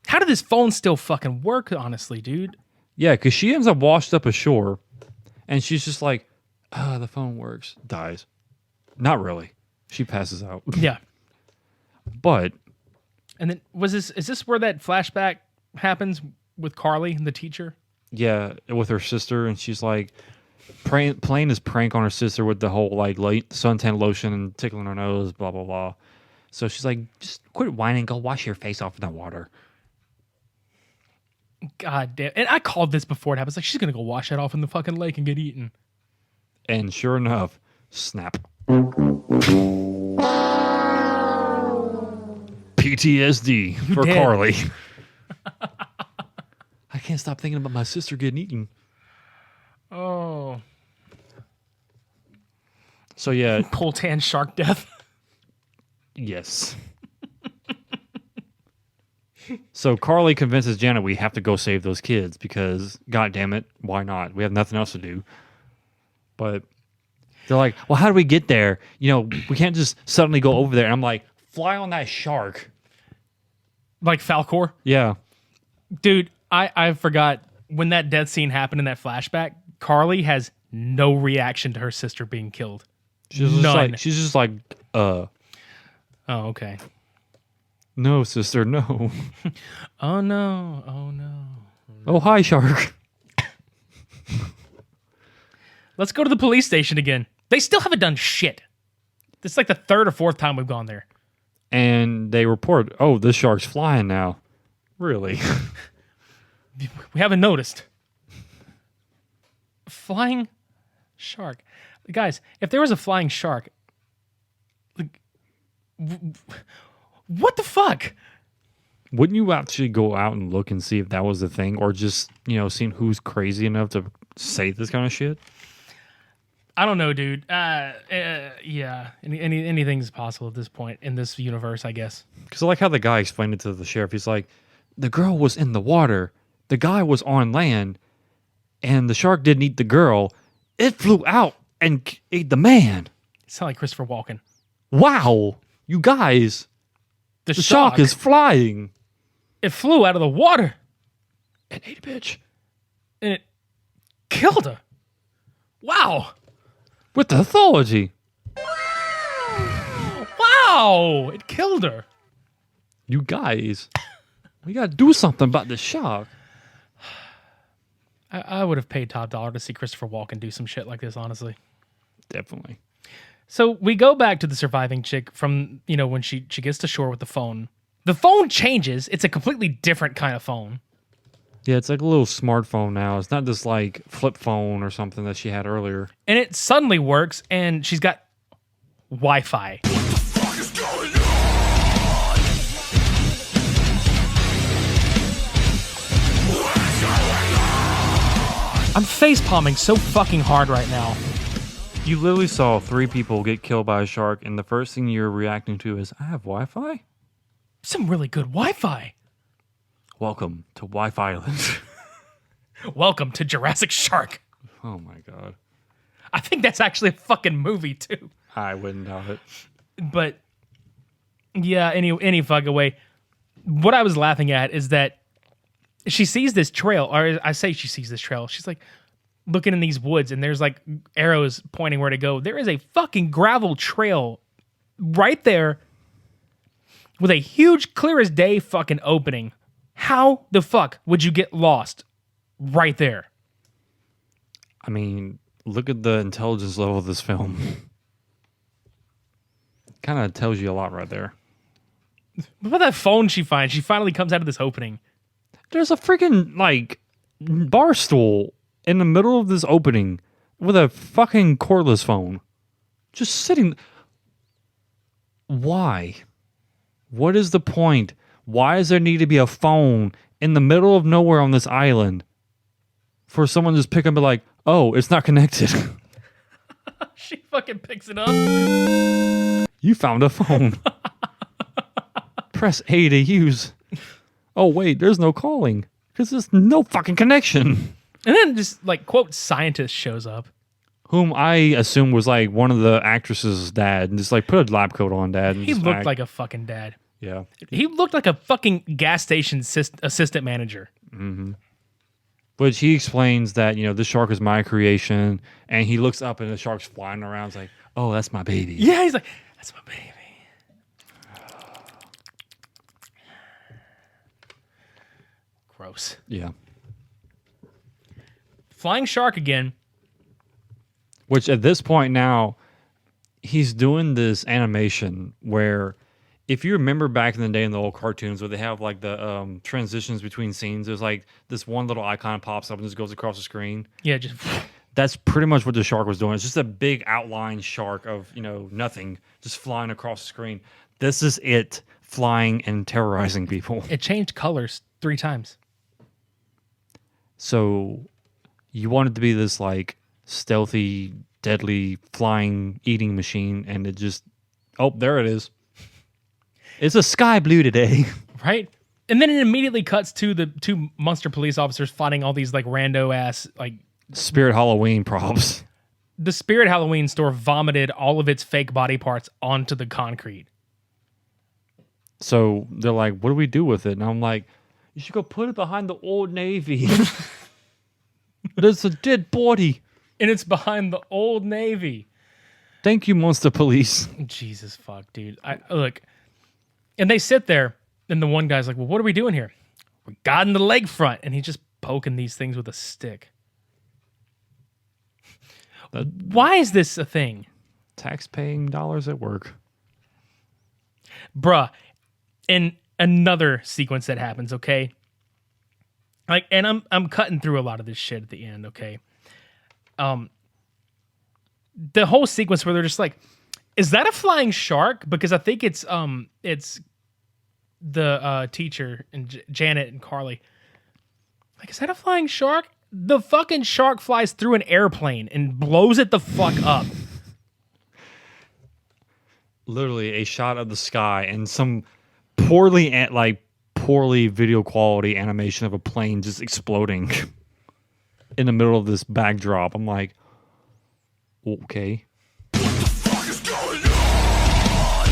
How did this phone still fucking work, honestly, dude? Yeah, because she ends up washed up ashore. And she's just like, the phone works. Dies. Not really. She passes out. Yeah. But. And then is this where that flashback happens with Carly, the teacher? Yeah, with her sister. And she's like, playing this prank on her sister with the whole like suntan lotion and tickling her nose, blah, blah, blah. So she's like, just quit whining. Go wash your face off in that water. God damn. And I called this before it happened. It's like, she's going to go wash that off in the fucking lake and get eaten. And sure enough, snap. PTSD for dead. Carly. I can't stop thinking about my sister getting eaten. Oh. So yeah. Poltan shark death. Yes. So Carly convinces Janet we have to go save those kids because, God damn it, why not? We have nothing else to do. But they're like, well, how do we get there? We can't just suddenly go over there. And I'm like, fly on that shark. Like Falcor? Yeah. Dude, I forgot when that death scene happened in that flashback, Carly has no reaction to her sister being killed. She's just like, Oh, okay. No, sister, no. Oh, no. Oh, no. Oh, hi, shark. Let's go to the police station again. They still haven't done shit. This is like the third or fourth time we've gone there. And they report, oh, this shark's flying now. Really? We haven't noticed. flying shark. Guys, if there was a flying shark, like, what the fuck? Wouldn't you actually go out and look and see if that was the thing, or just seeing who's crazy enough to say this kind of shit? I don't know, dude. Yeah, anything's possible at this point in this universe, I guess. Because I like how the guy explained it to the sheriff. He's like, the girl was in the water, the guy was on land, and the shark didn't eat the girl. It flew out and ate the man. It sounds like Christopher Walken. Wow, you guys, The shark is flying. It flew out of the water And ate a bitch. and it killed her. Wow. With authority. Wow. It killed her. You guys, we gotta do something about the shark. I would have paid top dollar to see Christopher Walken do some shit like this, honestly. Definitely. So we go back to the surviving chick from, when she gets to shore with the phone. The phone changes. It's a completely different kind of phone. Yeah, it's like a little smartphone now. It's not this like flip phone or something that she had earlier. And it suddenly works, and she's got Wi-Fi. Fuck is going on? What's going on? I'm face palming so fucking hard right now. You literally saw 3 people get killed by a shark, and the first thing you're reacting to is, I have Wi-Fi? Some really good Wi-Fi. Welcome to Wi-Fi Island. Welcome to Jurassic Shark. Oh my god. I think that's actually a fucking movie too. I wouldn't doubt it. But yeah, any fucking way. What I was laughing at is that she sees this trail, or I say she sees this trail. She's like looking in these woods, and there's like arrows pointing where to go. There is a fucking gravel trail right there with a huge, clear as day fucking opening. How the fuck would you get lost right there? I mean, look at the intelligence level of this film. Kind of tells you a lot right there. What about that phone she finds? She finally comes out of this opening. There's a freaking, like, bar stool in the middle of this opening with a fucking cordless phone. Just sitting. Why? What is the point? Why does there need to be a phone in the middle of nowhere on this island for someone to just pick up and be like, oh, it's not connected? She fucking picks it up. You found a phone. Press A to use. Oh, wait, there's no calling because there's no fucking connection. And then just like, quote, scientist shows up. Whom I assume was like one of the actresses' dad, and just like put a lab coat on dad. And He just looked act. like a fucking dad. Yeah. He looked like a fucking gas station assistant manager. But he explains that, this shark is my creation, and he looks up and the shark's flying around. It's like, oh, that's my baby. Yeah, he's like, that's my baby. Gross. Yeah. Flying shark again. Which at this point now, he's doing this animation where, if you remember back in the day in the old cartoons where they have like the transitions between scenes, there's like this one little icon pops up and just goes across the screen. Yeah, just That's pretty much what the shark was doing. It's just a big outline shark of, nothing just flying across the screen. This is it flying and terrorizing people. it changed colors 3 times. So you want it to be this like stealthy, deadly, flying, eating machine, and it just, oh, there it is. It's a sky blue today. Right? And then it immediately cuts to the 2 monster police officers fighting all these like rando ass like Spirit Halloween props. the Spirit Halloween store vomited all of its fake body parts onto the concrete. So they're like, what do we do with it? And I'm like, you should go put it behind the Old Navy. There's a dead body. And it's behind the Old Navy. Thank you, Monster Police. Jesus fuck, dude. Look. And they sit there, and the one guy's like, well, what are we doing here? We're guarding the lakefront. And he's just poking these things with a stick. Why is this a thing? Tax-paying dollars at work. Bruh, in another sequence that happens, okay? Like, and I'm cutting through a lot of this shit at the end, okay? the whole sequence where they're just like, is that a flying shark? Because I think it's the teacher and Janet and Carly. Like, is that a flying shark? The fucking shark flies through an airplane and blows it the fuck up. Literally a shot of the sky and some poorly video quality animation of a plane just exploding in the middle of this backdrop. I'm like, okay. What is going on?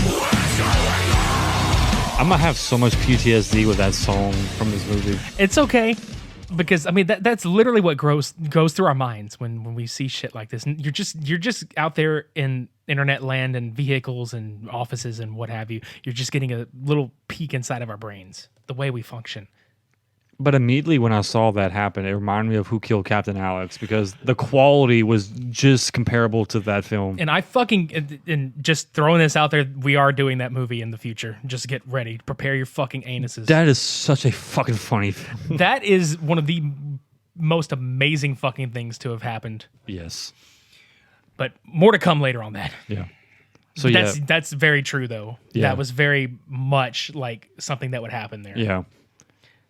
What's going on? I'm gonna have so much PTSD with that song from this movie. It's okay. Because I mean that's literally what goes through our minds when we see shit like this. And you're just out there in internet land and vehicles and offices and what have you. You're just getting a little peek inside of our brains, the way we function. But immediately when I saw that happen, it reminded me of Who Killed Captain Alex, because the quality was just comparable to that film. And I fucking, and just throwing this out there, we are doing that movie in the future. Just get ready. Prepare your fucking anuses. That is such a fucking funny film. That is one of the most amazing fucking things to have happened. Yes. But more to come later on that. Yeah. So That's very true, though. Yeah. That was very much like something that would happen there. Yeah.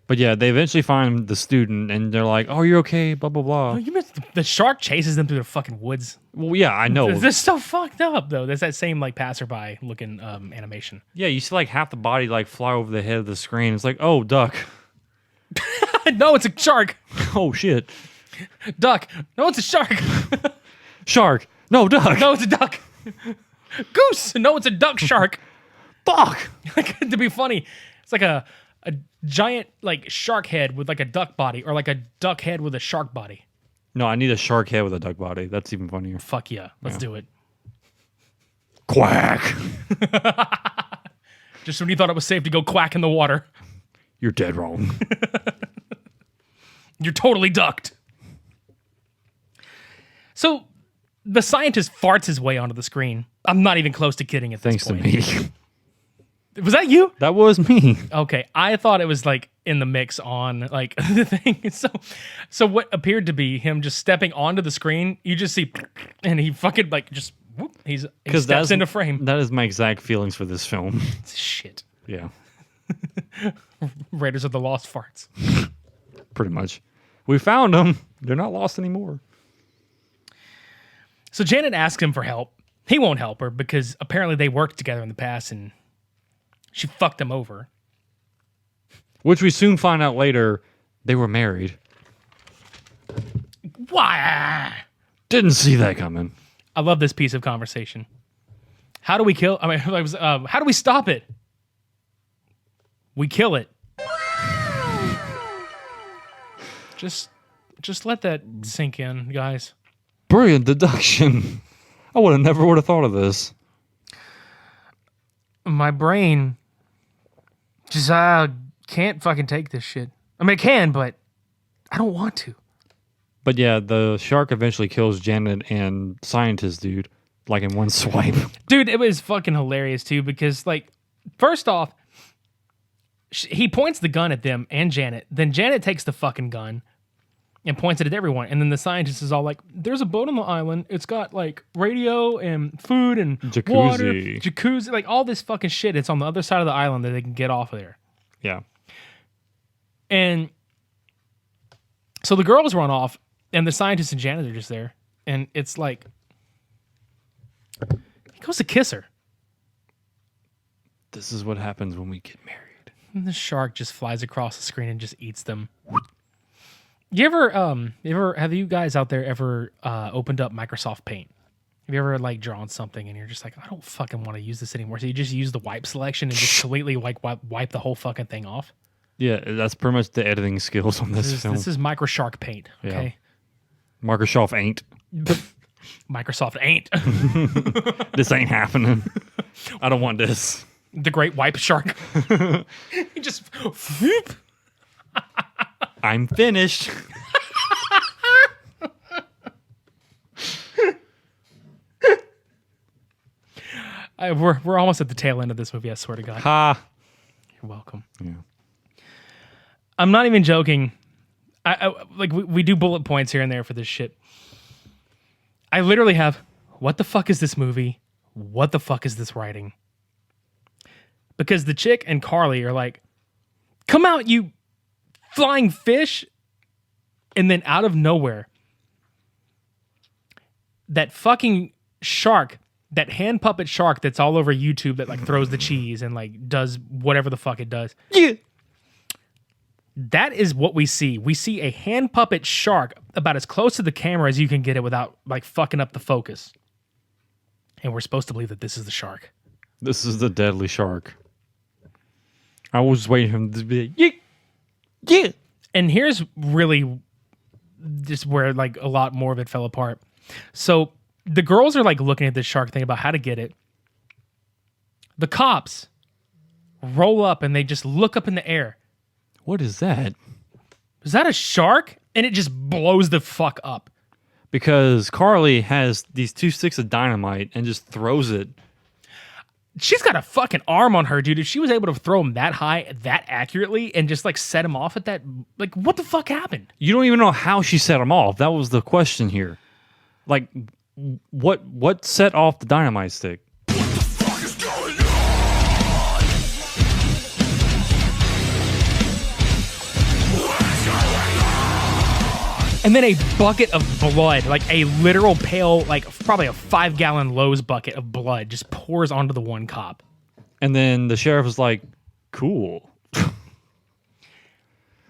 But yeah, they eventually find the student, and they're like, "Oh, you're okay." Blah blah blah. Oh, you missed the shark chases them through the fucking woods. Well, yeah, I know. They're so fucked up, though. There's that same like passerby looking animation. Yeah, you see like half the body like fly over the head of the screen. It's like, oh, duck. No, it's a shark. Oh shit. Duck. No, it's a shark. Shark. No, duck. No, it's a duck. Goose. No, it's a duck shark. Fuck. To be funny, it's like a giant like shark head with like a duck body, or like a duck head with a shark body. No, I need a shark head with a duck body. That's even funnier. Fuck yeah. Let's do it. Quack. Just when you thought it was safe to go quack in the water, You're dead wrong. you're totally ducked. So the scientist farts his way onto the screen. I'm not even close to kidding at this Thanks to point. me. Was that you? That was me. Okay, I thought it was like in the mix on like the thing. So what appeared to be him just stepping onto the screen, you just see, and he fucking like just whoop, he steps into frame. That is my exact feelings for this film. Shit. Yeah, Raiders of the Lost Farts. pretty much. We found them. They're not lost anymore. So Janet asks him for help. He won't help her because apparently they worked together in the past and she fucked him over. Which we soon find out later, they were married. Why? Didn't see that coming. I love this piece of conversation. How do we kill? I mean, how do we stop it? We kill it. Just let that sink in, guys. Brilliant deduction. I would have thought of this. My brain just can't fucking take this shit. I mean, I can, but I don't want to. But yeah, the shark eventually kills Janet and scientist dude, like in one swipe. Dude, it was fucking hilarious too because, like, first off, he points the gun at them and Janet. Then Janet takes the fucking gun and points it at everyone. And then the scientist is all like, there's a boat on the island. It's got like radio and food and water, jacuzzi, like all this fucking shit. It's on the other side of the island that they can get off of there. Yeah. And so the girls run off and the scientist and Janet are just there. And it's like, he goes to kiss her. This is what happens when we get married. And the shark just flies across the screen and just eats them. Have you guys out there ever opened up Microsoft Paint? Have you ever like drawn something and you're just like, I don't fucking want to use this anymore? So you just use the wipe selection and just completely like wipe the whole fucking thing off? Yeah, that's pretty much the editing skills on this film. This is Microshark Paint, okay? Yeah. Microsoft ain't. Microsoft ain't. This ain't happening. I don't want this. The Great Wipe Shark. He just whoop. I'm finished. We're almost at the tail end of this movie, I swear to God. Ha. You're welcome. Yeah. I'm not even joking like we do bullet points here and there for this shit. I literally have, what the fuck is this movie? What the fuck is this writing? Because the chick and Carly are like, come out, you flying fish. And then out of nowhere, that fucking shark, that hand puppet shark that's all over YouTube that like throws the cheese and like does whatever the fuck it does. Yeah. That is what we see. We see a hand puppet shark about as close to the camera as you can get it without like fucking up the focus. And we're supposed to believe that this is the shark. This is the deadly shark. I was waiting for him to be like, yeah. And here's really just where like a lot more of it fell apart. So the girls are like looking at this shark thing about how to get it. The cops roll up and they just look up in the air. What is that? Is that a shark? And it just blows the fuck up. Because Carly has these 2 sticks of dynamite and just throws it. She's got a fucking arm on her, dude. If she was able to throw him that high, that accurately, and just like set him off at that, like what the fuck happened? You don't even know how she set him off. That was the question here. Like, what set off the dynamite stick? What is going on? And then a bucket of blood, like a literal pail, like probably a 5-gallon Lowe's bucket of blood just pours onto the one cop. And then the sheriff was like, cool.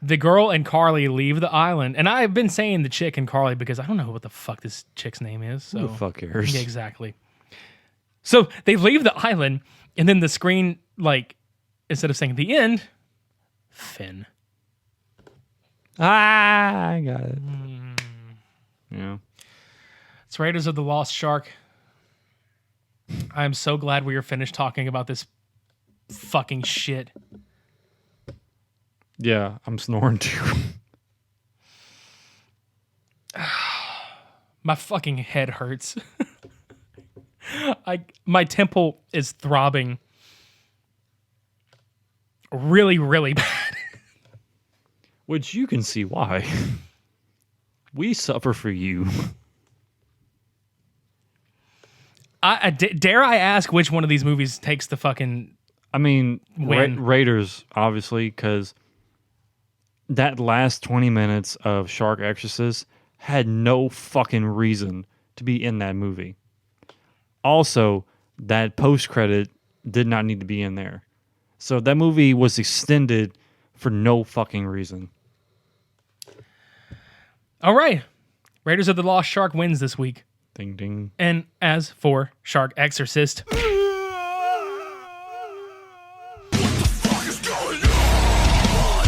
The girl and Carly leave the island. And I've been saying the chick and Carly because I don't know what the fuck this chick's name is. So. Who the fuck cares? Yeah, exactly. So they leave the island, and then the screen, like, instead of saying the end, Finn. Ah, I got it. Yeah. It's Raiders of the Lost Shark. I am so glad we are finished talking about this fucking shit. Yeah, I'm snoring too. My fucking head hurts. My temple is throbbing really, really bad. Which you can see why. We suffer for you. Dare I ask which one of these movies takes the fucking... I mean, Win. Raiders, obviously, because that last 20 minutes of Shark Exorcist had no fucking reason to be in that movie. Also, that post-credit did not need to be in there. So that movie was extended for no fucking reason. All right. Raiders of the Lost Shark wins this week. Ding, ding. And as for Shark Exorcist... What is going on?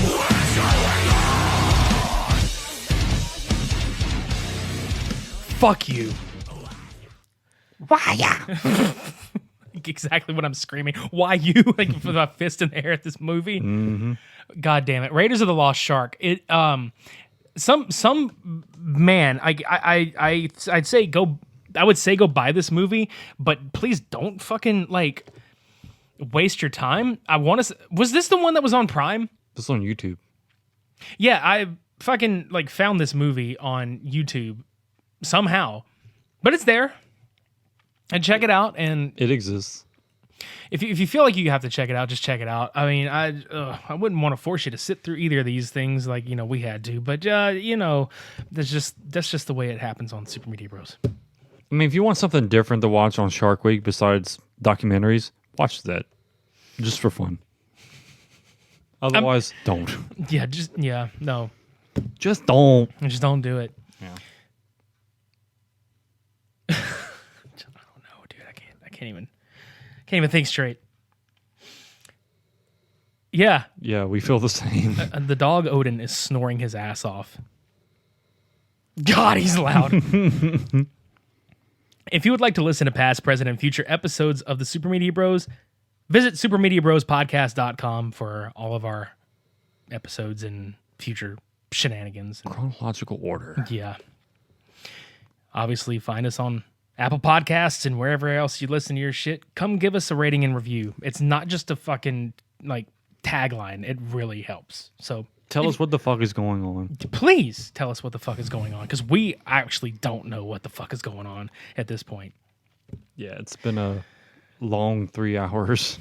What's going on? Fuck you. Why? Yeah. Exactly what I'm screaming. Why you? Like with my fist in the air at this movie. Mm-hmm. God damn it! Raiders of the Lost Shark. It some man. I'd say go. I would say go buy this movie, but please don't fucking like waste your time. I want to. Was this the one that was on Prime? This is on YouTube. Yeah, I fucking like found this movie on YouTube somehow, but it's there. And check it out. And It exists. if you feel like you have to check it out, just check it out. I mean, I wouldn't want to force you to sit through either of these things like, you know, we had to. But, you know, that's just the way it happens on Super Media Bros. I mean, if you want something different to watch on Shark Week besides documentaries, watch that. Just for fun. Otherwise, don't. Yeah, no. Just don't. Just don't do it. Yeah. I don't know, dude. I can't even think straight. Yeah. Yeah, we feel the same. The dog Odin is snoring his ass off. God, he's loud. If you would like to listen to past, present, and future episodes of the Super Media Bros, visit supermediabrospodcast.com for all of our episodes and future shenanigans. Chronological order. Yeah. Obviously, find us on Apple Podcasts and wherever else you listen to your shit. Come give us a rating and review. It's not just to fucking, like, tagline, it really helps. So Tell us what the fuck is going on. please tell us what the fuck is going on, because we actually don't know what the fuck is going on at this point. Yeah, it's been a long 3 hours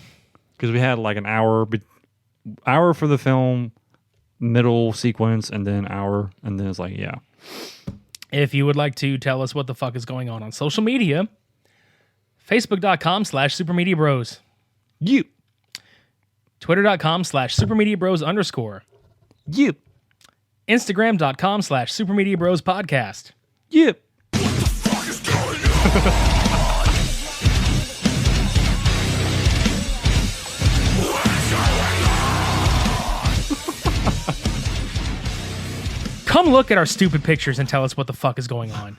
because we had like an hour for the film, middle sequence, and then hour, and then it's like, yeah. If you would like to tell us what the fuck is going on social media, facebook.com/supermediabros, You. twitter.com/supermediabros_, You. instagram.com/supermediabrospodcast. You. Fuck is going on? Come look at our stupid pictures and tell us what the fuck is going on.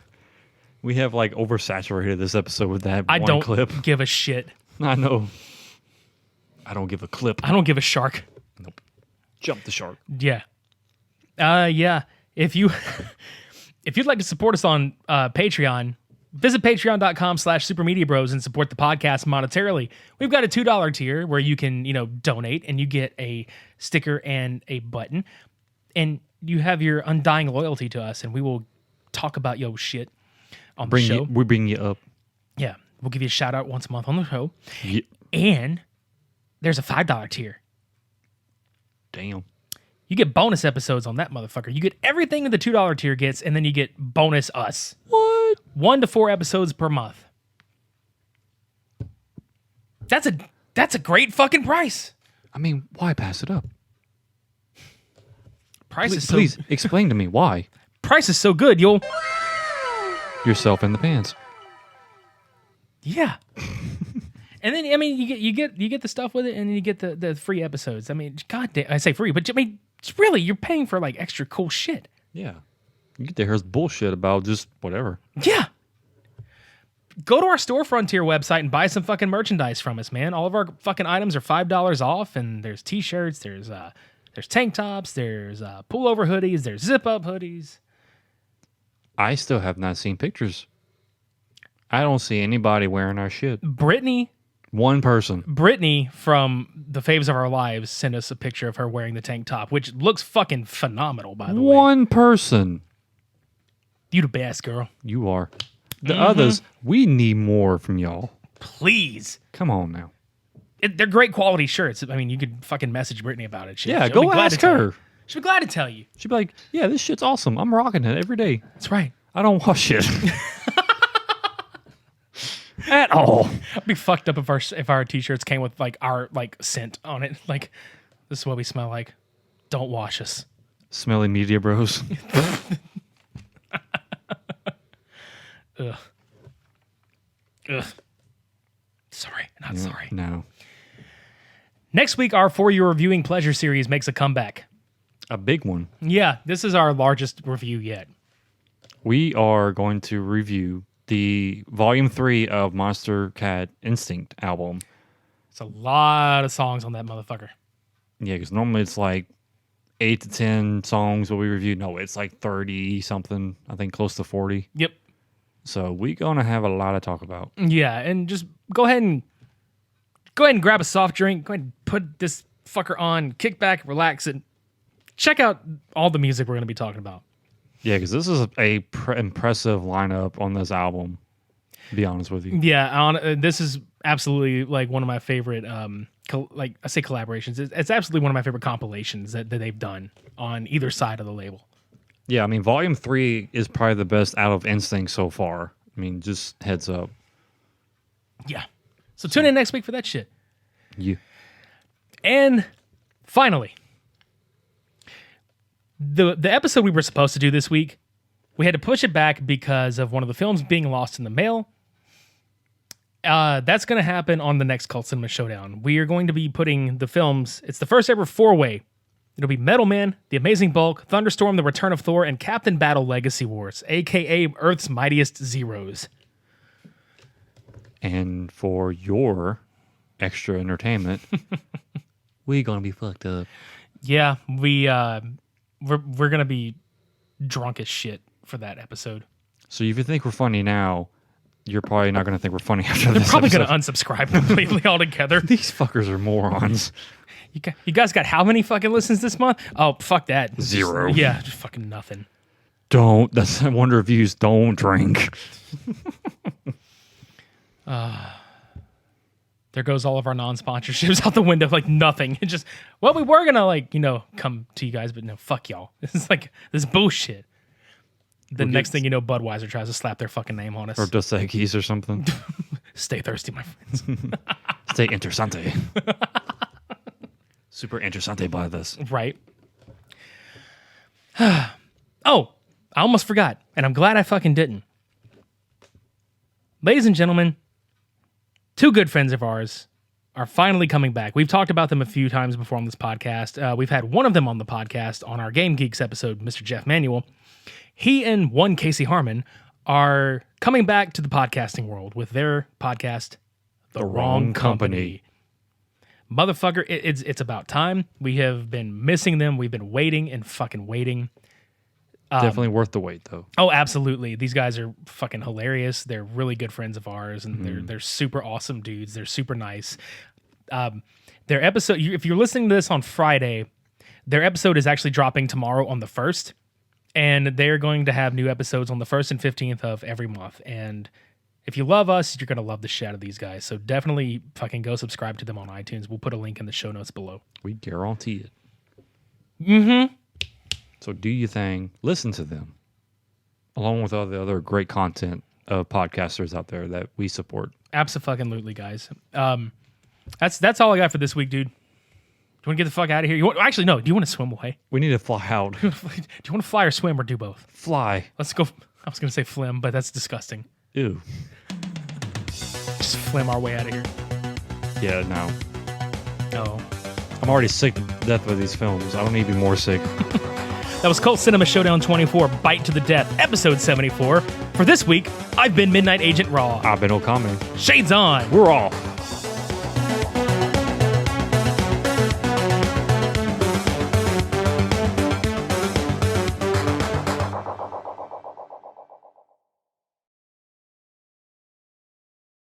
We have like oversaturated this episode with that I one don't clip. give a shit. I know. I don't give a clip. I don't give a shark. Nope. Jump the shark. Yeah. Yeah. If you'd like to support us on Patreon, visit patreon.com/supermediabros and support the podcast monetarily. We've got a $2 tier where you can, donate and you get a sticker and a button. And you have your undying loyalty to us, and we will talk about your shit on the show. We bring you up. Yeah. We'll give you a shout out once a month on the show. Yeah. And there's a $5 tier. Damn. You get bonus episodes on that motherfucker. You get everything that the $2 tier gets, and then you get bonus us. What? 1 to 4 episodes per month. That's a great fucking price. I mean, why pass it up? Price is Please explain to me why. Price is so good, you'll. Yourself in the pants. Yeah. And then you get the stuff with it, and then you get the free episodes. I mean, goddamn, I say free, but I mean, really, you're paying for like extra cool shit. Yeah. You get to hear bullshit about just whatever. Yeah. Go to our Store Frontier website and buy some fucking merchandise from us, man. All of our fucking items are $5 off, and there's t-shirts, there's tank tops, there's pullover hoodies, there's zip-up hoodies. I still have not seen pictures. I don't see anybody wearing our shit. Brittany One person. from the Faves of Our Lives sent us a picture of her wearing the tank top, which looks fucking phenomenal, by the way. One person. You the best, girl. You are. The others, we need more from y'all. Please. Come on now. They're great quality shirts. I mean, you could fucking message Brittany about it. Yeah, She'll be go glad ask to tell her. you. She'll be glad to tell you. She'd be like, yeah, this shit's awesome. I'm rocking it every day. That's right. I don't wash it. At all. I'd be fucked up if our t-shirts came with like our like scent on it. Like, this is what we smell like. Don't wash us. Smelly media bros. Ugh. Ugh. Sorry, not sorry. No. Next week, our For Your Reviewing Pleasure series makes a comeback. A big one. Yeah, this is our largest review yet. We are going to review the Volume 3 of Monster Cat Instinct album. It's a lot of songs on that motherfucker. Yeah, because normally it's like 8 to 10 songs what we review. No, it's like 30 something. I think close to 40. Yep. So we're going to have a lot to talk about. Yeah, and just go ahead and grab a soft drink. Go ahead and put this fucker on. Kick back, relax, and check out all the music we're going to be talking about. Yeah, because this is a impressive lineup on this album, to be honest with you. Yeah, this is absolutely like one of my favorite, like I say collaborations. It's absolutely one of my favorite compilations that they've done on either side of the label. Yeah, I mean, Volume 3 is probably the best out of Instinct so far. I mean, just heads up. Yeah. So tune in next week for that shit. Yeah. And finally, the episode we were supposed to do this week, we had to push it back because of one of the films being lost in the mail. That's going to happen on the next Cult Cinema Showdown. We are going to be putting the films, it's the first ever 4-way. It'll be Metal Man, The Amazing Bulk, Thunderstorm, The Return of Thor, and Captain Battle Legacy Wars, a.k.a. Earth's Mightiest Zeros. And for your extra entertainment, we're going to be fucked up. Yeah, we're going to be drunk as shit for that episode. So if you think we're funny now, you're probably not going to think we're funny after They're this probably episode. going to unsubscribe completely altogether. These fuckers are morons. You guys got how many fucking listens this month? Oh, fuck that. 0. Yeah, just fucking nothing. That's one reviews. Don't drink. There goes all of our non-sponsorships out the window, like nothing. It just, well, we were gonna like, come to you guys, but no, fuck y'all. This is like this bullshit. The next thing you know, Budweiser tries to slap their fucking name on us. Or Dos Equis or something. Stay thirsty, my friends. Stay interessante. Super interessante by this. Right. Oh, I almost forgot, and I'm glad I fucking didn't. Ladies and gentlemen, 2 good friends of ours are finally coming back. We've talked about them a few times before on this podcast. We've had one of them on the podcast on our Game Geeks episode, Mr. Jeff Manuel. He and one Casey Harmon are coming back to the podcasting world with their podcast, The Wrong Company. Motherfucker, it's about time. We have been missing them. We've been waiting and fucking waiting. Definitely worth the wait, though. Oh, absolutely. These guys are fucking hilarious. They're really good friends of ours, and they're super awesome dudes. They're super nice. Their episode, if you're listening to this on Friday, their episode is actually dropping tomorrow on the 1st, and they're going to have new episodes on the 1st and 15th of every month. And if you love us, you're going to love the shit out of these guys. So definitely fucking go subscribe to them on iTunes. We'll put a link in the show notes below. We guarantee it. Mm-hmm. So do your thing. Listen to them. Along with all the other great content of podcasters out there that we support. Absolutely, guys. That's all I got for this week, dude. Do you want to get the fuck out of here? Actually, no. Do you want to swim away? We need to fly out. Do you want to fly or swim or do both? Fly. Let's go. I was going to say flim, but that's disgusting. Ew. Just flim our way out of here. Yeah, no. Oh. I'm already sick to death with these films. I don't need to be more sick. That was Cult Cinema Showdown 24, Bite to the Death, episode 74. For this week, I've been Midnight Agent Raw. I've been Okami. Shades on. We're off.